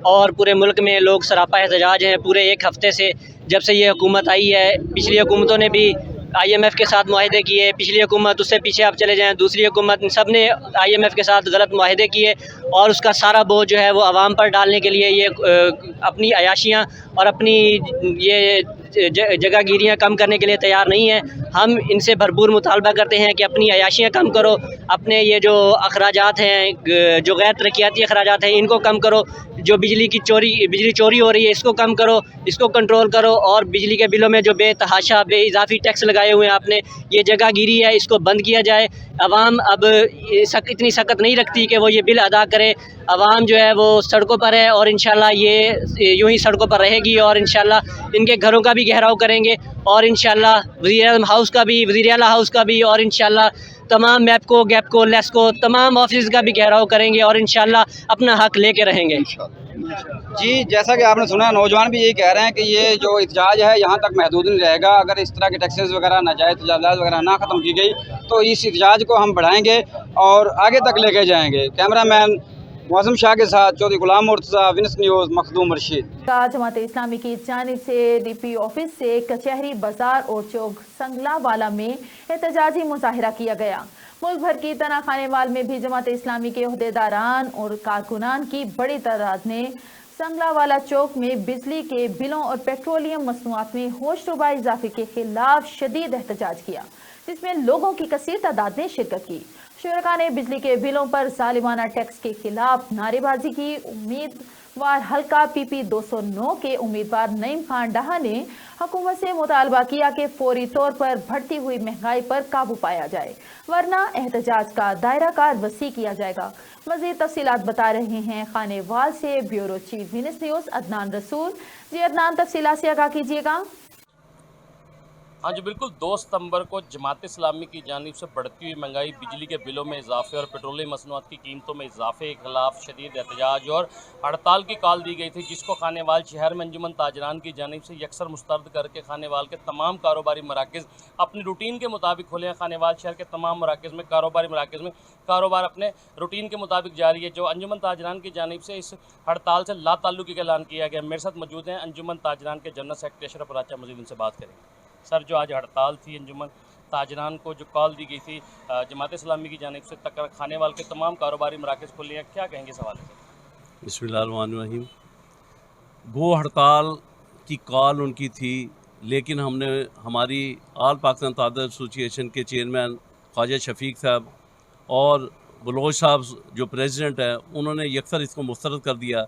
और पूरे मुल्क में लोग सरापा एहतजाज हैं। पूरे एक हफ्ते से जब से ये हुकूमत आई है, पिछली हुकूमतों ने भी IMF के साथ मुआहदे किए, पिछली हुकूमत उससे पीछे आप चले जाएं, दूसरी हुकूमत, सब ने IMF के साथ गलत मुआहदे किए और उसका सारा बोझ जो है वो आवाम पर डालने के लिए ये अपनी अयाशियाँ और अपनी ये जगहगिरियाँ कम करने के लिए तैयार नहीं हैं। हम इनसे भरपूर मुतालबा करते हैं कि अपनी अयाशियाँ कम करो, अपने ये जो अखराजात हैं, जो गैर तरक्याती अखराजात हैं, इनको कम करो, जो बिजली चोरी हो रही है इसको कम करो, इसको कंट्रोल करो, और बिजली के बिलों में जो बेतहाशा बेइजाफी टैक्स लगाए हुए हैं आपने, ये जगहगिरी है, इसको बंद किया जाए। अवाम अब इतनी सख्त नहीं रखती कि वो ये बिल अदा करे। अवाम जो है वो सड़कों पर है और इंशाल्लाह ये यूं ही सड़कों पर रहेगी और इंशाल्लाह इनके घरों का भी घेराव करेंगे और इंशाल्लाह वज़ीर-ए-आज़म हाउस का भी, वज़ीर आला हाउस का भी, और इंशाल्लाह तमाम मैपको, गैपको, लेस्को, तमाम ऑफिस का भी घेराव करेंगे और इंशाल्लाह अपना हक लेके रहेंगे। जी, जैसा कि आपने सुना, नौजवान भी यही कह रहे हैं कि ये जो एहतजाज है यहाँ तक महदूद नहीं रहेगा। अगर इस तरह के टैक्सेस वगैरह, नाजायज़ तजावज़ात वगैरह ना ख़त्म की गई तो इस एहतजाज को हम बढ़ाएंगे और आगे तक लेके जाएंगे। कैमरामैन मौसम शाह के साथ चौधरी गुलाम मुर्तज़ा, विनस न्यूज़, मखदूम रशीद। जमात इस्लामी की जानिब से DP ऑफिस से कचहरी बाजार और चौक संगलावाला में एहतजाजी मुजाहिरा किया गया। मुल्क भर की तरह खानेवाल में भी जमात इस्लामी के ओहदेदारान और कारकुनान की बड़ी तादाद ने संगलावाला चौक में बिजली के बिलों और पेट्रोलियम मसनूआत में होशरुबा इजाफे के खिलाफ शदीद एहतजाज किया, जिसमें लोगों की कसीर तादाद ने शिरकत की। शुरका ने बिजली के बिलों पर जालिमाना टैक्स के खिलाफ नारेबाजी की। उम्मीदवार हल्का PP 209 के उम्मीदवार नईम खान डाहा ने हुकूमत से मुतालबा किया कि फौरी तौर पर बढ़ती हुई महंगाई पर काबू पाया जाए, वरना एहतजाज का दायरा कार वसी किया जाएगा। मज़ीद तफसीलात बता रहे हैं खानेवाल से bureau chief Venus news Adnan रसूल। जी अदनान, तफसीलात से आगाह कीजिएगा। हाँ जी बिल्कुल, 2 सितंबर को जमात इस्लामी की जानिब से बढ़ती हुई महंगाई, बिजली के बिलों में इजाफे और पेट्रोलियम मसनूआत की कीमतों में इजाफे के खिलाफ शदीद एहतजाज और हड़ताल की कॉल दी गई थी, जिसको खानेवाल शहर में अंजुमन ताजरान की जानिब से यकसर मुस्तरद करके खानेवाल के तमाम कारोबारी मराकज़ अपनी रूटीन के मुताबिक खुले हैं। खानेवाल शहर के तमाम मराकज़ में, कारोबारी मराकज़ में कारोबार अपने रूटीन के मुताबिक जारी है। जो अंजुमन ताजरान की जानिब से इस हड़ताल से लाताल्लुकी का ऐलान किया गया। मेरे साथ मौजूद हैं अंजुमन ताजरान के जनरल सेक्रेटरी अशरफ राचा, मज़ीद उनसे बात करेंगे। सर, जो आज हड़ताल थी अंजुमन ताजरान को जो कॉल दी गई थी जमात इस्लामी की जानिब से, तक खानेवाल के तमाम कारोबारी मराकज़ खुले हैं, क्या कहेंगे सवाल है? बिस्मिल्लाहिर्रहमानिर्रहीम। गो हड़ताल की कॉल उनकी थी, लेकिन हमने हमारी आल पाकिस्तान ताजर एसोसिएशन के चेयरमैन ख्वाजा शफीक साहब और बलोच साहब जो प्रेसिडेंट है, उन्होंने यकसर इसको मुस्तरद कर दिया।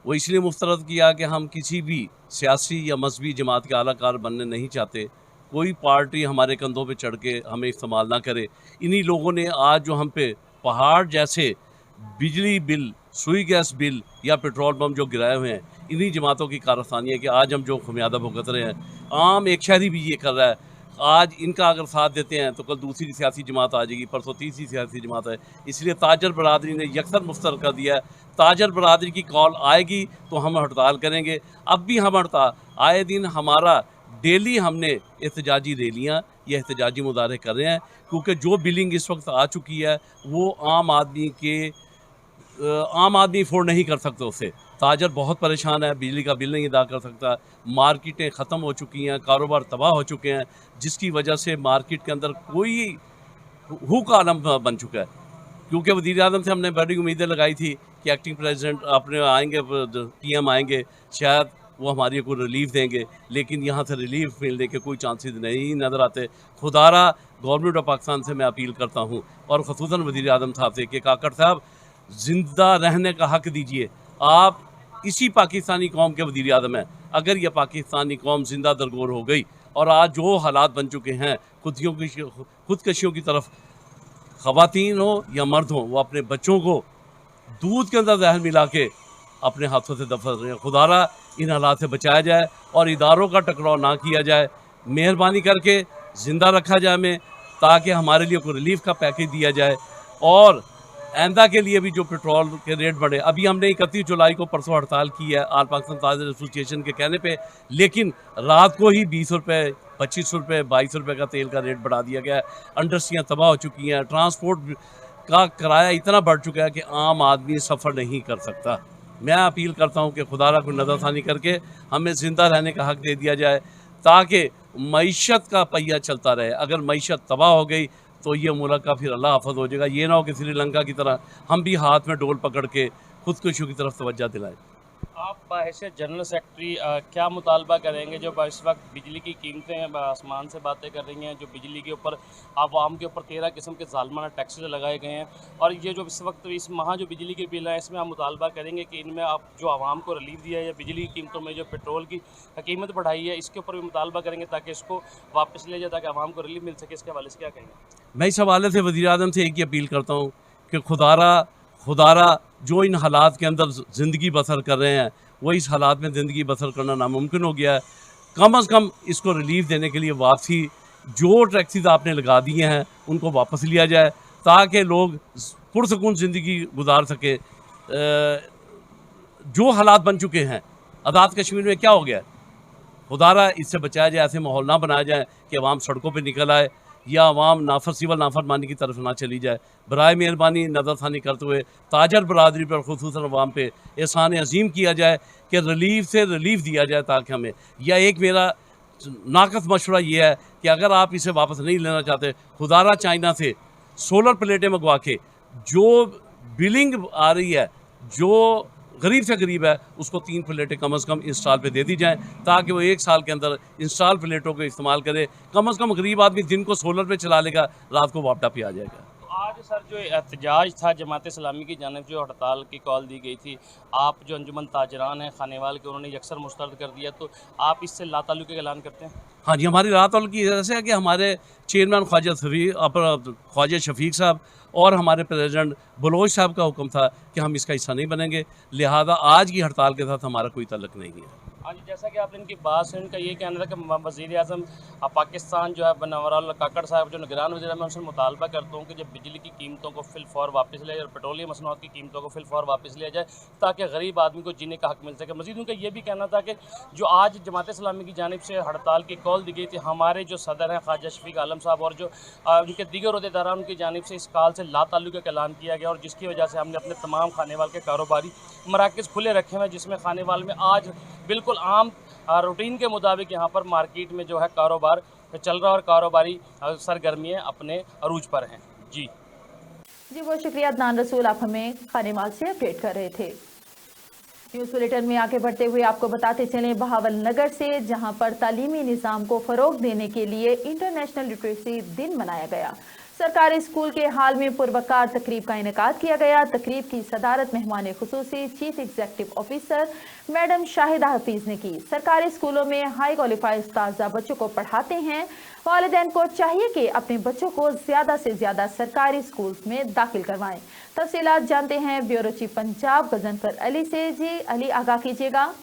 वो इसलिए मुस्तरद किया कि हम किसी भी सियासी या मजहबी जमात के आलाकार बनने नहीं चाहते। कोई पार्टी हमारे कंधों पे चढ़ के हमें इस्तेमाल ना करे। इन्हीं लोगों ने आज जो हम पे पहाड़ जैसे बिजली बिल, सुई गैस बिल या पेट्रोल पम्प जो गिराए हुए हैं, इन्हीं जमातों की कारस्तानी है कि आज हम जो खमियाजा भुगत रहे हैं। आम एक शहरी भी ये कर रहा है। आज इनका अगर साथ देते हैं तो कल दूसरी सियासी जमात आ जाएगी, परसों तीसरी सियासी जमात है। इसलिए ताजर बरादरी ने यकसर मुस्तरद कर दिया है। ताजर बरादरी की कॉल आएगी तो हम हड़ताल करेंगे। अब भी हम हड़ताल, आए दिन हमारा डेली हमने एहतजाजी रैलियाँ या एहतजाजी मुजाहरे कर रहे हैं, क्योंकि जो बिलिंग इस वक्त आ चुकी है वो आम आदमी अफोर्ड नहीं कर सकता उससे। ताजर बहुत परेशान है, बिजली का बिल नहीं अदा कर सकता, मार्केटें ख़त्म हो चुकी हैं, कारोबार तबाह हो चुके हैं, जिसकी वजह से मार्केट के अंदर कोई हू का आलम बन चुका है। क्योंकि वज़ीर आज़म से हमने बड़ी उम्मीदें लगाई थी कि एक्टिंग प्रेसिडेंट अपने आएंगे, PM आएंगे, शायद वो हमारी को रिलीफ देंगे, लेकिन यहाँ से रिलीफ मिलने के कोई चांसेस नहीं नज़र आते। खुदारा गवर्नमेंट ऑफ पाकिस्तान से मैं अपील करता हूँ, और ख़ुसूसन वज़ीर आज़म साहब से, कि काकड़ साहब ज़िंदा रहने का हक़ दीजिए। आप इसी पाकिस्तानी कौम के वज़ीर आज़म हैं। अगर यह पाकिस्तानी कौम ज़िंदा दरगोर हो गई और आज जो हालात बन चुके हैं, खुदकशियों की तरफ, ख़वातीन हो या मर्द हो, वो अपने बच्चों को दूध के अंदर जहर मिला के अपने हाथों से दफन रहे हैं। खुदारा इन हालात से बचाया जाए और इदारों का टकराव ना किया जाए। मेहरबानी करके ज़िंदा रखा जाए हमें, ताकि हमारे लिए कोई रिलीफ का पैकेज दिया जाए। और आइंदा के लिए भी जो पेट्रोल के रेट बढ़े, अभी हमने 31 जुलाई को परसों हड़ताल की है आल पाकिस्तान ताजर एसोसिएशन के कहने पे, लेकिन रात को ही 20 रुपये, 25 रुपये, 22 रुपये का तेल का रेट बढ़ा दिया गया है। इंडस्ट्रियाँ तबाह हो चुकी हैं, ट्रांसपोर्ट का किराया इतना बढ़ चुका है कि आम आदमी सफ़र नहीं कर सकता। मैं अपील करता हूँ कि खुदारा को नज़रसानी करके हमें ज़िंदा रहने का हक़ दे दिया जाए ताकि मईशत का पहिया चलता रहे। अगर मईशत तबाह हो गई तो ये मुल्क का फिर अल्लाह हाफ़िज़ हो जाएगा। ये ना हो कि श्रीलंका की तरह हम भी हाथ में डोल पकड़ के खुदकुशी की तरफ तवज्जो दिलाएं। आप बाहिसियत जनरल सेक्रेटरी क्या मुतालबा करेंगे जो इस वक्त बिजली की कीमतें आसमान से बातें कर रही हैं, जो बिजली के ऊपर आवाम के ऊपर 13 किस्म के ज़ालमाना टैक्सेस लगाए गए हैं, और ये जो इस वक्त इस माह जो बिजली के बिल हैं इसमें आप मुतालबा करेंगे कि इनमें आप जो आवाम को रिलीफ दिया है, या बिजली की कीमतों में जो पेट्रोल की कीमत बढ़ाई है इसके ऊपर भी मुतालबा करेंगे ताकि इसको वापस लिया जाए ताकि आवाम को रिलीफ मिल सके। इसके हवाले से क्या कहेंगे? मैं इस हवाले से वज़ीर आज़म से एक ही अपील करता हूँ कि खुदारा जो इन हालात के अंदर ज़िंदगी बसर कर रहे हैं वो इस हालात में ज़िंदगी बसर करना नामुमकिन हो गया है। कम अज़ कम इसको रिलीफ देने के लिए वापसी जो टैक्सेस आपने लगा दिए हैं उनको वापस लिया जाए ताकि लोग पुरसकून ज़िंदगी गुजार सके। जो हालात बन चुके हैं आज़ाद कश्मीर में क्या हो गया, खुदारा इससे बचाया जाए, ऐसे माहौल ना बनाया जाए कि अवाम सड़कों पर निकल आए या अवाम नाफरमानी की तरफ ना चली जाए। बराए मेहरबानी नज़रसानी करते हुए ताजर बरादरी पर खुसूसन अवाम पे एहसान अजीम किया जाए कि रिलीफ से रिलीफ दिया जाए ताकि हमें, या एक मेरा नाकस मशवरा ये है कि अगर आप इसे वापस नहीं लेना चाहते, खुदारा चाइना से सोलर प्लेटें मंगवा के जो बिलिंग आ रही है जो गरीब से गरीब है उसको 3 प्लेटें कम से कम इंस्टॉल पे दे दी जाएँ ताकि वो 1 साल के अंदर इंस्टॉल प्लेटों को इस्तेमाल करे। कम से कम गरीब आदमी दिन को सोलर पे चला लेगा, रात को वापटा पे आ जाएगा। तो आज सर जो एहतजाज था जमात इस्लामी की जानिब जो हड़ताल की कॉल दी गई थी, आप जो अंजुमन ताजरान हैं खानेवाल के उन्होंने यकसर मुस्तरद कर दिया, तो आप इससे लाताल्लुक़ का ऐलान करते हैं? हाँ जी, हमारी लाताल्लुक़ की वजह से है कि हमारे चेयरमैन ख्वाजा शफीक साहब और हमारे प्रेसिडेंट बलोच साहब का हुक्म था कि हम इसका हिस्सा नहीं बनेंगे, लिहाजा आज की हड़ताल के साथ हमारा कोई ताल्लुक़ नहीं है। हाँ जी, जैसा कि आपने इनकी बात सुनी, इनका ये कहना था कि वज़ीर आज़म पाकिस्तान जो है बनवार काकड़ साहब जो निगरान वज़ीर, मैं उनसे मुतालबा करता हूँ कि जब बिजली की कीमतों को फिलफौर वापस लिया जाए और पेट्रोलियम मसनूआत की कीमतों को फिलफौर वापस लिया जाए ताकि गरीब आदमी को जीने का हक़ मिल सके। मज़ीद उनका ये भी कहना था कि जो आज जमात इस्लामी की जानिब से हड़ताल की कॉल दी गई थी, हमारे जो सदर हैं ख्वाजा शफीक आलम साहब और जो उनके दीगर अहदेदारान उनकी जानिब से इस कॉल से लाताल्लुक़ का ऐलान किया गया, और जिसकी वजह से हमने अपने तमाम खानेवाल के कारोबारी मराकज़ खुले रखे हैं, जिसमें खानेवाल में आज बिल्कुल आम रूटीन के मुताबिक यहाँ पर मार्केट में जो है कारोबार चल रहा है और कारोबारी सरगर्मियाँ अपने अरूज पर हैं। जी बहुत शुक्रिया अदनान रसूल, आप हमें खानेवाल से अपडेट कर रहे थे। न्यूज़ बुलेटिन में आगे बढ़ते हुए आपको बताते चलें बहावल नगर से, जहां पर तालीमी निज़ाम को फ़रोग देने के लिए इंटरनेशनल लिटरेसी दिन मनाया गया। सरकारी स्कूल के हाल में पुरवकार तकरीब का इनेकाद किया गया। तकरीब की सदारत मेहमान खुसूसी chief executive officer madam Shahida Hafeez ने की। सरकारी स्कूलों में हाई क्वालिफाइड उस्ताज़ा बच्चों को पढ़ाते हैं। वालिदैन को चाहिए कि अपने बच्चों को ज़्यादा से ज़्यादा सरकारी स्कूल में दाखिल करवाएं। तफसीलात जानते हैं ब्यूरो चीफ पंजाब गजनफर अली से। जी अली, आगाह कीजिएगा।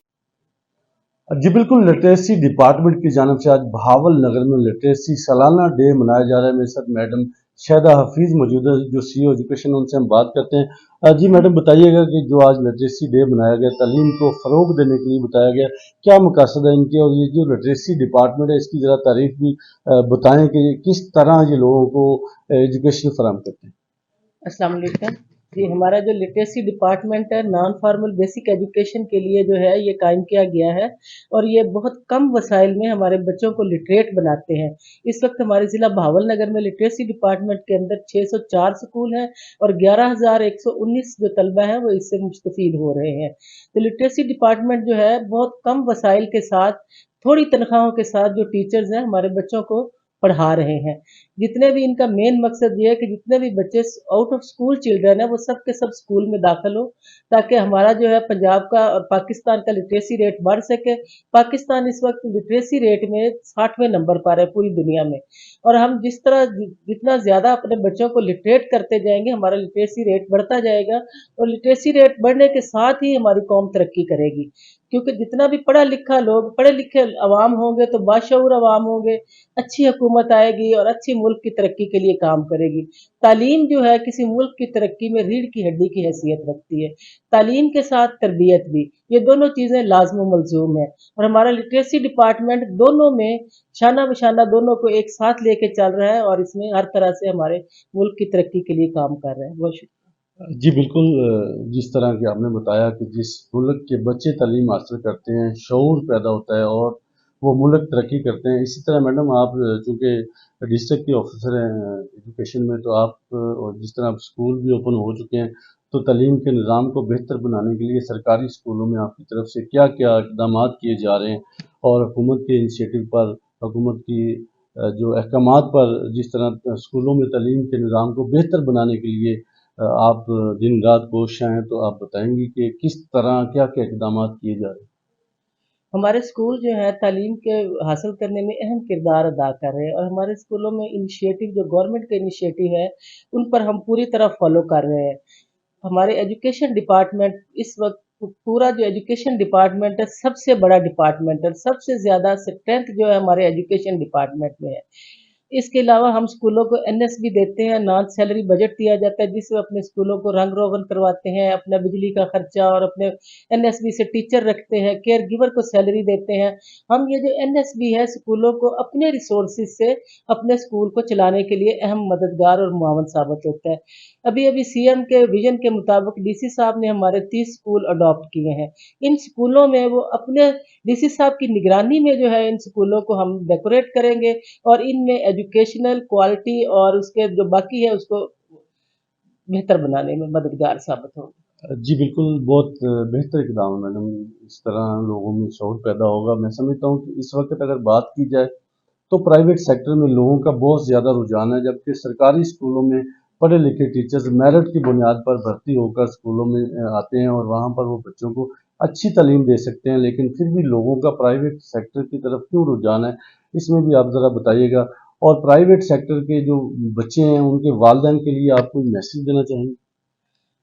जी बिल्कुल, लिटरेसी डिपार्टमेंट की जानिब से आज बहावल नगर में लिटरेसी सालाना डे मनाया जा रहा है। मेरे साथ मैडम शाहिदा हफीज मौजूद है जो CEO एजुकेशन, उनसे हम बात करते हैं। जी मैडम, बताइएगा कि जो आज लिटरेसी डे मनाया गया, तालीम को फ़रोग देने के लिए बताया गया, क्या मकसद है इनके, और ये जो लिटरेसी डिपार्टमेंट है इसकी ज़रा तारीफ भी बताएं कि किस तरह ये लोगों को एजुकेशन फराहम करते हैं। अस्सलाम वालेकुम जी, हमारा जो लिटरेसी डिपार्टमेंट है नॉन फॉर्मल बेसिक एजुकेशन के लिए जो है ये कायम किया गया है, और ये बहुत कम वसाइल में हमारे बच्चों को लिटरेट बनाते हैं। इस वक्त हमारे ज़िला बहावल नगर में लिटरेसी डिपार्टमेंट के अंदर 604 स्कूल हैं और 11,119 जो तलबा हैं वो इससे मुस्तफ़ीद हो रहे हैं। तो लिटरेसी डिपार्टमेंट जो है बहुत कम वसाइल के साथ, थोड़ी तनख्वाहों के साथ जो टीचर्स हैं हमारे बच्चों को पढ़ा रहे हैं। जितने भी इनका मेन मकसद ये है कि जितने भी बच्चे आउट ऑफ स्कूल चिल्ड्रन है वो सब के सब स्कूल में दाखिल हो, ताकि हमारा जो है पंजाब का और पाकिस्तान का लिटरेसी रेट बढ़ सके। पाकिस्तान इस वक्त लिटरेसी रेट में 60वें नंबर पर है पूरी दुनिया में, और हम जिस तरह जितना ज़्यादा अपने बच्चों को लिटरेट करते जाएंगे हमारा लिटरेसी रेट बढ़ता जाएगा, और लिटरेसी रेट बढ़ने के साथ ही हमारी कौम तरक्की करेगी। क्योंकि जितना भी पढ़ा लिखा लोग, पढ़े लिखे अवाम होंगे तो बाशऊर अवाम होंगे, अच्छी हुकूमत आएगी और अच्छी मुल्क की तरक्की के लिए काम करेगी। तालीम जो है किसी मुल्क की तरक्की में रीढ़ की हड्डी की हैसियत रखती है। तालीम के साथ तरबियत भी, ये दोनों चीज़ें लाज़िम मलज़ूम है, और हमारा लिटरेसी डिपार्टमेंट दोनों में शाना बशाना दोनों को एक साथ लेके चल रहा है, और इसमें हर तरह से हमारे मुल्क की तरक्की के लिए काम कर रहे हैं। बहुत शुक्रिया। जी बिल्कुल, जिस तरह कि आपने बताया कि जिस मुल्क के बच्चे तालीम हासिल करते हैं, शऊर पैदा होता है और वो मुल्क तरक्की करते हैं। इसी तरह मैडम आप चूँकि डिस्ट्रिक्ट के ऑफिसर हैं एजुकेशन में, तो आप और जिस तरह अब स्कूल भी ओपन हो चुके हैं, तो तालीम के निज़ाम को बेहतर बनाने के लिए सरकारी स्कूलों में आपकी तरफ से क्या-क्या इक़दामात किए जा रहे हैं, और हुकूमत के इनिशिएटिव पर, हुकूमत की जो अहकामात पर, जिस तरह स्कूलों में तालीम के निज़ाम को बेहतर बनाने के लिए आप दिन रात कोशिश हैं, तो आप बताएंगी कि किस तरह क्या-क्या इक़दामात किए जा रहे हैं? हमारे स्कूल जो है तालीम के हासिल करने में अहम किरदार अदा कर रहे हैं, और हमारे स्कूलों में इनिशिएटिव जो गवर्नमेंट के इनिशिएटिव है उन पर हम पूरी तरह फॉलो कर रहे हैं। हमारे एजुकेशन डिपार्टमेंट इस वक्त पूरा जो एजुकेशन डिपार्टमेंट है सबसे बड़ा डिपार्टमेंट है, सबसे ज़्यादा स्ट्रेंथ जो है हमारे एजुकेशन डिपार्टमेंट में है। इसके अलावा हम स्कूलों को एनएसबी देते हैं, नॉन सैलरी बजट दिया जाता है, जिससे अपने स्कूलों को रंग रोगन करवाते हैं, अपना बिजली का खर्चा, और अपने एनएसबी से टीचर रखते हैं, केयर गिवर को सैलरी देते हैं। हम ये जो एनएसबी है स्कूलों को अपने रिसोर्सेज से अपने स्कूल को चलाने के लिए अहम मददगार और मुआवन साबित होता है। अभी अभी सीएम के विजन के मुताबिक डीसी साहब ने हमारे 30 स्कूल अडॉप्ट किए हैं। इन स्कूलों में वो अपने डीसी साहब की निगरानी में जो है इन स्कूलों को हम डेकोरेट करेंगे, और इनमें एजुकेशनल क्वालिटी और उसके जो बाकी है उसको बेहतर बनाने में मददगार साबित होगा। जी बिल्कुल, बहुत बेहतर इक़दाम है मैडम, इस तरह लोगों में शऊर पैदा होगा। मैं समझता हूँ कि इस वक्त अगर बात की जाए तो प्राइवेट सेक्टर में लोगों का बहुत ज़्यादा रुझान है, जबकि सरकारी स्कूलों में पढ़े लिखे टीचर्स मेरिट की बुनियाद पर भर्ती होकर स्कूलों में आते हैं और वहाँ पर वो बच्चों को अच्छी तालीम दे सकते हैं, लेकिन फिर भी लोगों का प्राइवेट सेक्टर की तरफ क्यों रुझान है, इसमें भी आप ज़रा बताइएगा। और प्राइवेट सेक्टर के जो बच्चे हैं उनके वालिदैन के लिए आप कोई मैसेज देना चाहेंगे?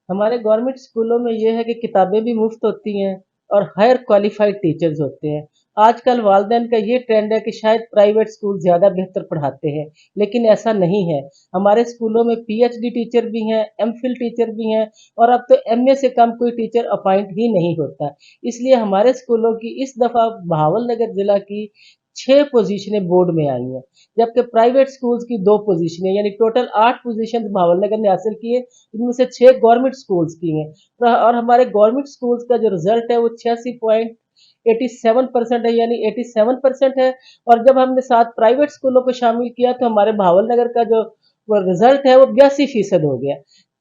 हमारे गवर्नमेंट स्कूलों में ये है कि किताबें भी मुफ्त होती हैं और हायर क्वालिफाइड टीचर्स होते हैं। आजकल वालिदैन का ये ट्रेंड है कि शायद प्राइवेट स्कूल ज़्यादा बेहतर पढ़ाते हैं, लेकिन ऐसा नहीं है। हमारे स्कूलों में पीएचडी टीचर भी हैं, एमफिल टीचर भी हैं, और अब तो एमए से कम कोई टीचर अपॉइंट ही नहीं होता। इसलिए हमारे स्कूलों की इस दफ़ा बहावलनगर ज़िला की 6 पोजीशनें बोर्ड में आई हैं, जबकि प्राइवेट स्कूल्स की 2 पोजीशनें, यानी टोटल 8 पोजीशन बहावलनगर ने हासिल की है, इनमें से 6 गवर्नमेंट स्कूल्स की हैं। और हमारे गवर्नमेंट स्कूल्स का जो रिजल्ट है वो 86.87% है, यानी 87% है। और जब हमने साथ प्राइवेट स्कूलों को शामिल किया तो हमारे बहावलनगर का जो वो रिजल्ट है वो 82% हो गया।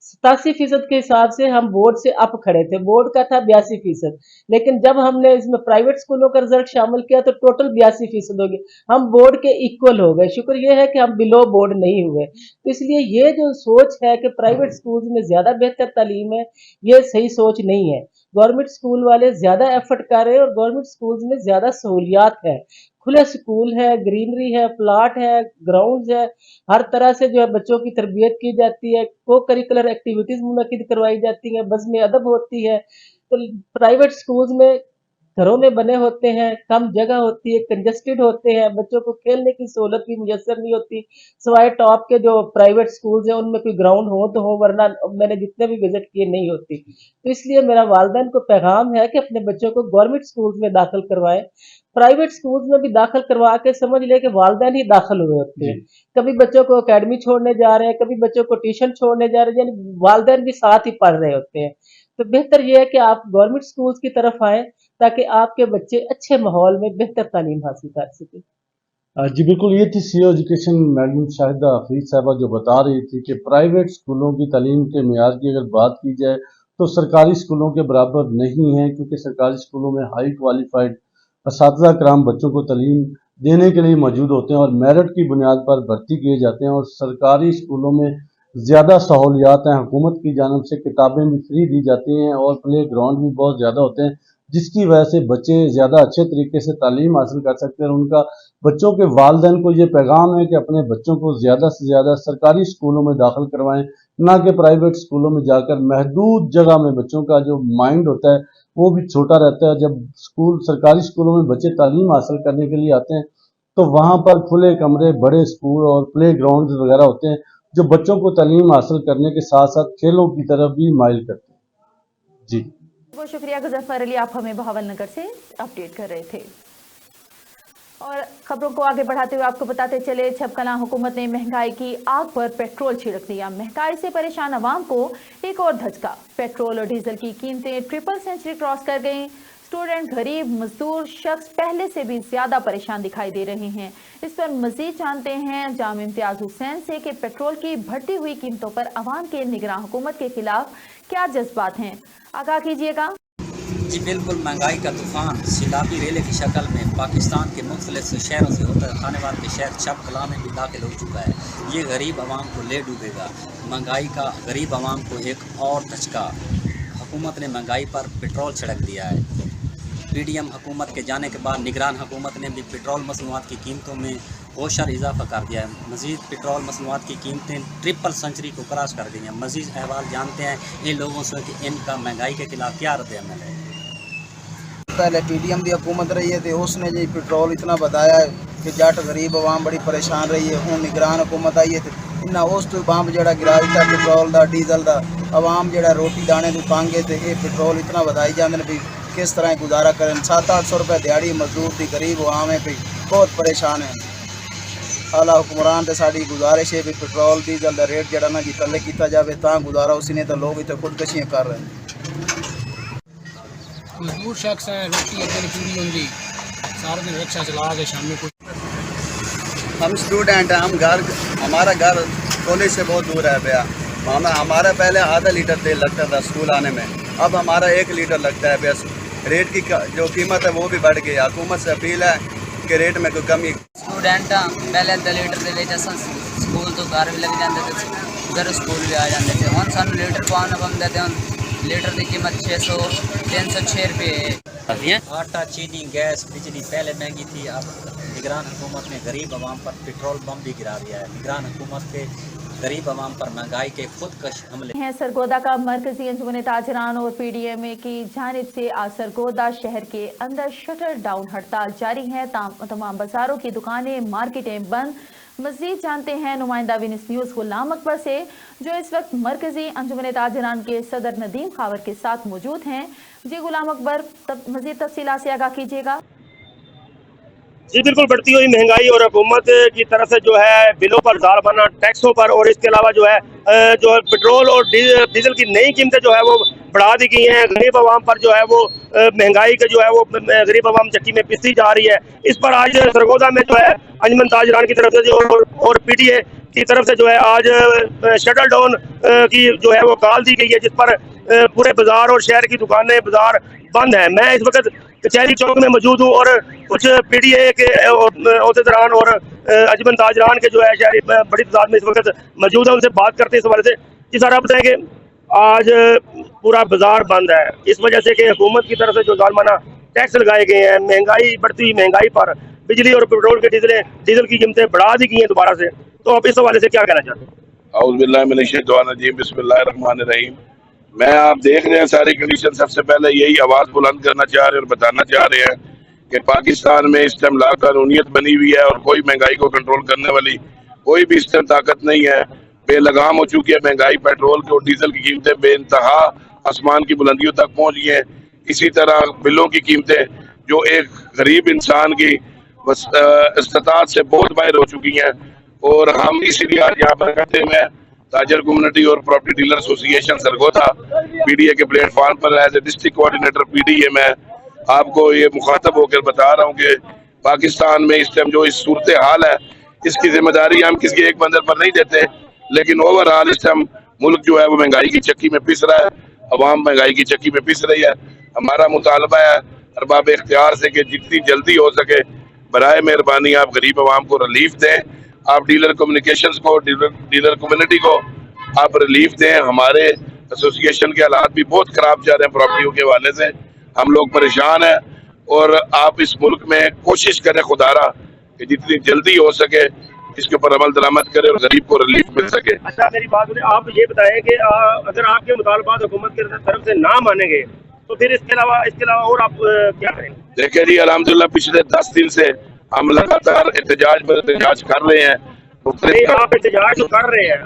87% के हिसाब से हम बोर्ड से अप खड़े थे, बोर्ड का था 82%, लेकिन जब हमने इसमें प्राइवेट स्कूलों का रिजल्ट शामिल किया तो टोटल 82% हो गया, हम बोर्ड के इक्वल हो गए। शुक्र ये है कि हम बिलो बोर्ड नहीं हुए। तो इसलिए ये जो सोच है कि प्राइवेट स्कूल्स में ज़्यादा बेहतर तालीम है, ये सही सोच नहीं है। गवर्नमेंट स्कूल वाले ज़्यादा एफर्ट कर रहे हैं और गवर्नमेंट स्कूल्स में ज़्यादा सहूलियात है, खुले स्कूल है, ग्रीनरी है, प्लाट है, ग्राउंड्स है, हर तरह से जो है बच्चों की तरबियत की जाती है, को करिकुलर एक्टिविटीज़ मुनक्किद करवाई जाती हैं, बज़्म अदब होती है। तो प्राइवेट स्कूल्स में घरों में बने होते हैं, कम जगह होती है, कंजस्टेड होते हैं, बच्चों को खेलने की सहूलत भी मुयस्सर नहीं होती। सिवाय टॉप के जो प्राइवेट स्कूल्स हैं उनमें कोई ग्राउंड हो तो हो, वरना मैंने जितने भी विजिट किए नहीं होती। तो इसलिए मेरा वालिदैन को पैगाम है कि अपने बच्चों को गवर्नमेंट स्कूल्स में दाखिल करवाएं। प्राइवेट स्कूल्स में भी दाखिल करवा के समझ ले कि वालिदैन ही दाखिल हुए होते हैं। कभी बच्चों को एकेडमी छोड़ने जा रहे हैं, कभी बच्चों को ट्यूशन छोड़ने जा रहे हैं, यानी वालिदैन भी साथ ही पढ़ रहे होते हैं। तो बेहतर ये है कि आप गवर्नमेंट स्कूल्स की तरफ आएँ ताकि आपके बच्चे अच्छे माहौल में बेहतर तालीम हासिल कर सकें। जी बिल्कुल, ये थी CEO education madam Shahida Hafeez साहबा जो बता रही थी कि प्राइवेट स्कूलों की तालीम के मेयार की अगर बात की जाए तो सरकारी स्कूलों के बराबर नहीं है, क्योंकि सरकारी स्कूलों में हाई क्वालिफाइड असातिज़ा कराम बच्चों को तालीम देने के लिए मौजूद होते हैं और मेरिट की बुनियाद पर भर्ती किए जाते हैं। और सरकारी स्कूलों में ज़्यादा सहूलियात हैं, हुकूमत की जानिब से किताबें भी फ्री दी जाती हैं और प्ले ग्राउंड भी बहुत ज़्यादा होते हैं, जिसकी वजह से बच्चे ज़्यादा अच्छे तरीके से तालीम हासिल कर सकते हैं। उनका बच्चों के वालिदैन को ये पैगाम है कि अपने बच्चों को ज़्यादा से ज़्यादा सरकारी स्कूलों में दाखिल करवाएं, ना कि प्राइवेट स्कूलों में जाकर। महदूद जगह में बच्चों का जो माइंड होता है वो भी छोटा रहता है। जब सरकारी स्कूलों में बच्चे तालीम हासिल करने के लिए आते हैं तो वहाँ पर खुले कमरे, बड़े स्कूल और प्ले ग्राउंड वगैरह होते हैं जो बच्चों को तालीम हासिल करने के साथ साथ खेलों की तरफ भी माइल करते हैं। जी बहुत शुक्रिया गुज़फ़र अली, आप हमें बहावलनगर से अपडेट कर रहे थे। और खबरों को आगे बढ़ाते हुए आपको बताते चले, छबकलां हुकूमत ने महंगाई की आग पर पेट्रोल छिड़क दिया। महंगाई से परेशान आवाम को एक और धचका। पेट्रोल और डीजल की कीमतें ट्रिपल सेंचुरी क्रॉस कर गईं। स्टूडेंट, गरीब, मजदूर शख्स पहले से भी ज्यादा परेशान दिखाई दे रहे हैं। इस पर मजीद जानते हैं जाम इम्तियाज हुसैन से कि पेट्रोल की बढ़ती हुई कीमतों पर अवाम के निगरान हुकूमत के खिलाफ क्या जज्बात हैं। आगाह कीजिएगा। जी बिल्कुल, महंगाई का तूफान सैलाबी रेले की शक्ल में पाकिस्तान के मुख्तलिफ शहरों से होकर खानेवाल के शहर छबकलां में भी दाखिल हो चुका है। ये गरीब आवाम को ले डूबेगा। महंगाई का गरीब आवाम को एक और धचका। हुकूमत ने महंगाई पर पेट्रोल छिड़क दिया है। पीडीएम हुकूमत के जाने के बाद निगरान हुकूमत ने भी पेट्रोल मसनूआत की कीमतों में होशर इजाफा कर दिया है। मज़ीद पेट्रोल मसनूआत की कीमतें ट्रिपल सेंचुरी को क्रॉस कर गई हैं। मज़ीद अहवाल जानते हैं इन लोगों से कि इनका महंगाई के खिलाफ क्या रद्द-ए-अमल है। पहले पीडीएम की हुकूमत रही है तो उसने जी पेट्रोल इतना बताया कि जट गरीब आवाम बड़ी परेशान रही है। हूँ निगरान हुकूमत आई है तो इन्ना उस तो बंब जड़ा गिरा दिता पेट्रोल का डीजल का। आवाम जड़ा रोटी दाने तो तंग है तो ये पेट्रोल इतना बताई जाते हैं भी किस तरह गुजारा करें। 700-800 रुपये दिहाड़ी मजदूर की गरीब आवाम है भी बहुत परेशान है। आला हुक्मरान से साड़ी गुजारिश है भी पेट्रोल डीजल का रेट जड़ा ना जी थले किया जाए तो गुजारा उसी ने तो लोग इतने खुदकशियाँ कर रहे हैं। मजदूर शख्स है, रोटी अगर पूरी होंगी सारा दिन रिक्शा चला के शाम में कुछ। हम स्टूडेंट हैं, हमारा घर कॉलेज से बहुत दूर है भैया। हमारा पहले आधा लीटर तेल लगता था स्कूल आने में, अब हमारा 1 लीटर लगता है भैया। रेट की जो कीमत है वो भी बढ़ गई। हुकूमत से अपील है कि रेट में कोई कमी। स्टूडेंट पहले अद्धा लीटर के स्कूल तो घर भी लग जाते थे, उधर स्कूल भी आ जाते थे। हम सानू लीटर पाना पड़ता थे। लीटर की कीमत 600-306 रुपये। आटा, चीनी, गैस, बिजली पहले महंगी थी। अब निगरान हुकूमत ने गरीब आवाम पर पेट्रोल बम भी गिरा दिया है। निगरान हुकूमत के गरीब आवाम पर महंगाई के खुदकश हमले हैं। सरगोदा का मरकजी अंजुमन ताजरान और पीडीएमए की जानिब से आज सरगोदा शहर के अंदर शटर डाउन हड़ताल जारी है। तमाम बाजारों की दुकानें, मार्केटें बंद। मज़ीद जानते हैं नुमाइंदा विनिस न्यूज़ गुलाम अकबर से, जो इस वक्त मरकजी अंजुमन ताजरान के सदर नदीम खावर के साथ मौजूद हैं। जी गुलाम अकबर, मज़ीद तफसीलात से आगाह कीजिएगा। जी बिल्कुल, बढ़ती हुई महंगाई और हुकूमत की तरफ से जो है बिलों पर ज़ालमाना टैक्सों पर और इसके अलावा जो है पेट्रोल और डीजल की नई कीमतें जो है वो बढ़ा दी गई हैं। गरीब आवाम पर जो है वो महंगाई का जो है वो गरीब आवाम चक्की में पिसती जा रही है। इस पर आज सरगोदा में जो है अंजुमन ताजरान की तरफ से जो और पीटीए की तरफ से जो है आज शटल डाउन की जो है वो कॉल दी गई है, जिस पर पूरे बाजार और शहर की दुकानें बाजार बंद है। मैं इस वक्त कचहरी चौक में मौजूद हूँ और कुछ पीडीए के अहदेदारान और अंजुमन ताजरान के जो है शहरी बड़ी तादाद में इस वक्त मौजूद है। उनसे बात करते हैं इस हवाले से। जी सर, आप बताएं कि आज पूरा बाजार बंद है इस वजह से कि हुकूमत की तरफ से जो ज़ालमाना टैक्स लगाए गए हैं, महंगाई बढ़ती हुई महंगाई पर बिजली और पेट्रोल के डीजल की कीमतें बढ़ा दी गई हैं दोबारा से, तो आप इस हवाले से क्या कहना चाहते हैं? औज़ु बिल्लाहि मिनश शैतानिर रजीम, बिस्मिल्लाहिर रहमानिर रहीम। मैं आप देख रहे हैं सारी कंडीशन। सबसे पहले यही आवाज़ बुलंद करना चाह रहे हैं और बताना चाह रहे हैं कि पाकिस्तान में इस टाइम लाकानूनियत बनी हुई है और कोई महंगाई को कंट्रोल करने वाली कोई भी इस टाइम ताकत नहीं है। बेलगाम हो चुकी है महंगाई। पेट्रोल की और डीजल की कीमतें बेइंतहा आसमान की बुलंदियों तक पहुँच गई हैं। इसी तरह बिलों की कीमतें जो एक गरीब इंसान की इस्तात से बहुत बाहर हो चुकी हैं। और हम इसीलिए आज यहाँ पर कहते हैं, मैं ताजर कम्युनिटी और property dealer association Sargodha PDA के प्लेटफॉर्म पर as a district coordinator PDA मैं आपको ये मुखातब होकर बता रहा हूँ कि पाकिस्तान में इस टाइम जो इस सूरत हाल है, इसकी जिम्मेदारी हम किसी एक बंदर पर नहीं देते, लेकिन ओवरऑल इस टाइम मुल्क जो है वो महंगाई की चक्की में पिस रहा है। अवाम महंगाई की चक्की में पिस रही है। हमारा मुतालबा है अरबाब इख्तियार से कि जितनी जल्दी हो सके बराए मेहरबानी आप गरीब आवाम को रिलीफ दें। आप डीलर कम्युनिकेशंस को, डीलर कम्युनिटी को आप रिलीफ दें। हमारे एसोसिएशन के हालात भी बहुत ख़राब जा रहे हैं प्रॉपर्टियों के हवाले से। हम लोग परेशान हैं और आप इस मुल्क में कोशिश करें खुदारा कि जितनी जल्दी हो सके इसके ऊपर अमल दरामद करें और गरीब को रिलीफ मिल सके। अच्छा, मेरी बात सुनिए, आप ये बताएं कि अगर आपके मुतालबात हुकूमत की तरफ से ना मानेंगे तो फिर इसके अलावा और आप क्या करेंगे? देखिए जी, अल्हम्दुलिल्लाह पिछले 10 दिन से हम लगातार एहतजाज पर एहतजाज कर रहे हैं। आप एहतजाज जो कर रहे हैं,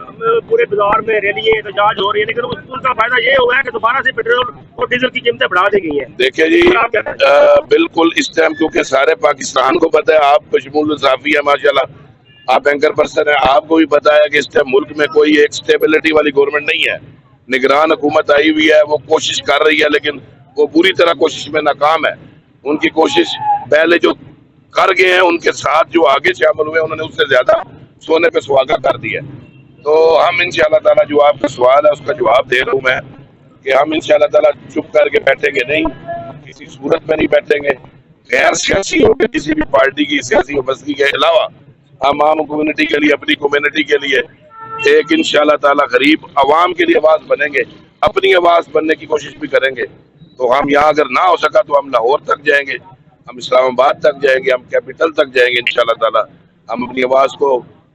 पूरे बाजार में रैलियां एहतजाज हो रही है, लेकिन उसका फायदा ये हुआ है कि दोबारा से पेट्रोल और डीजल की कीमतें बढ़ा दी गई हैं। देखिए जी, बिल्कुल इस टाइम क्योंकि सारे पाकिस्तान को पता है, आप बशमूल साफी है माशाल्लाह, आप एंकर पर्सन है, आपको भी पता है कि इस टाइम मुल्क में कोई एक स्टेबिलिटी वाली गवर्नमेंट नहीं है। निगरान हुकूमत आई हुई है, वो कोशिश कर रही है, लेकिन वो पूरी तरह कोशिश में नाकाम है। उनकी कोशिश पहले जो कर गए हैं, उनके साथ जो आगे शामिल हुए, उन्होंने उससे ज्यादा सोने पे सुहागा कर दिया। तो हम इंशाअल्लाह ताला, जो आपका सवाल है उसका जवाब दे रहा हूँ मैं, कि हम इंशाअल्लाह ताला चुप करके बैठेंगे नहीं, किसी सूरत में नहीं बैठेंगे। गैर सियासी होकर किसी भी पार्टी की सियासी वबस्तगी के अलावा हम आम कम्युनिटी के लिए, अपनी कम्युनिटी के लिए एक इंशाअल्लाह ताला गरीब आवाम के लिए आवाज बनेंगे, अपनी आवाज बनने की कोशिश भी करेंगे। तो हम यहाँ अगर ना हो सका तो हम लाहौर तक जाएंगे, हम इस्लामाबाद तक जाएंगे, हम कैपिटल तक जाएंगे। इंशाअल्लाह ताला हम अपनी आवाज को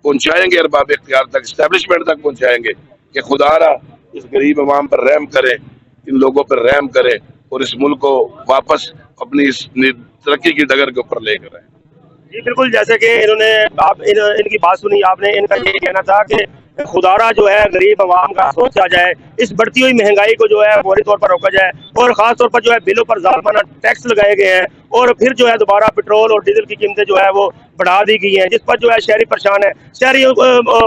पहुंचाएंगे, अरबाब इख्तियार तक, इस्टेब्लिशमेंट तक पहुंचाएंगे कि खुदारा इस गरीब आवाम पर रहम करे, इन लोगों पर रहम करे और इस मुल्क को वापस अपनी इस तरक्की की डगर के ऊपर लेकर आए। जी बिल्कुल, जैसे कि इनकी बात सुनी आपने, इनका ये कहना था कि खुदारा जो है गरीब आवाम का सोचा जाए, इस बढ़ती हुई महंगाई को जो है फौरी तौर पर रोका जाए, और खास तौर पर जो है बिलों पर जालिमाना टैक्स लगाए गए हैं, और फिर जो है दोबारा पेट्रोल और डीजल की कीमतें जो है वो बढ़ा दी गई हैं, जिस पर जो है शहरी परेशान है। शहरी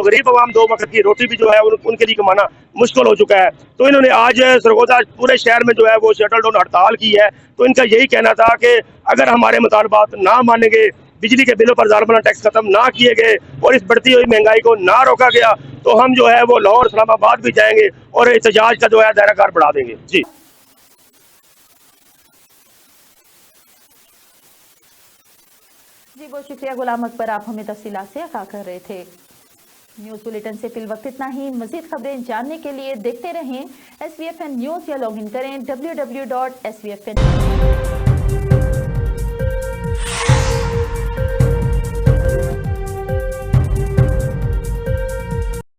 गरीब आवाम दो वक्त की रोटी भी जो है उनके लिए कमाना मुश्किल हो चुका है। तो इन्होंने आज सरगोदा पूरे शहर में जो है वो शटल डाउन हड़ताल की है। तो इनका यही कहना था कि अगर हमारे मुतालबात ना मानेंगे, बिजली के बिलों पर जालिमाना टैक्स खत्म ना किए गए और इस बढ़ती हुई महंगाई को ना रोका गया, तो हम जो है वो लाहौर इस्लामाबाद भी जाएंगे और एहतजाज का जो है दायराकार बढ़ा देंगे। जी बहुत शुक्रिया गुलाम अकबर, आप हमें तफसीलात से आगाह कर रहे थे। न्यूज़ बुलेटिन से फिल वक्त इतना ही। मजीद खबरें जानने के लिए देखते रहें SVFN न्यूज़ या लॉग इन करें www.svfn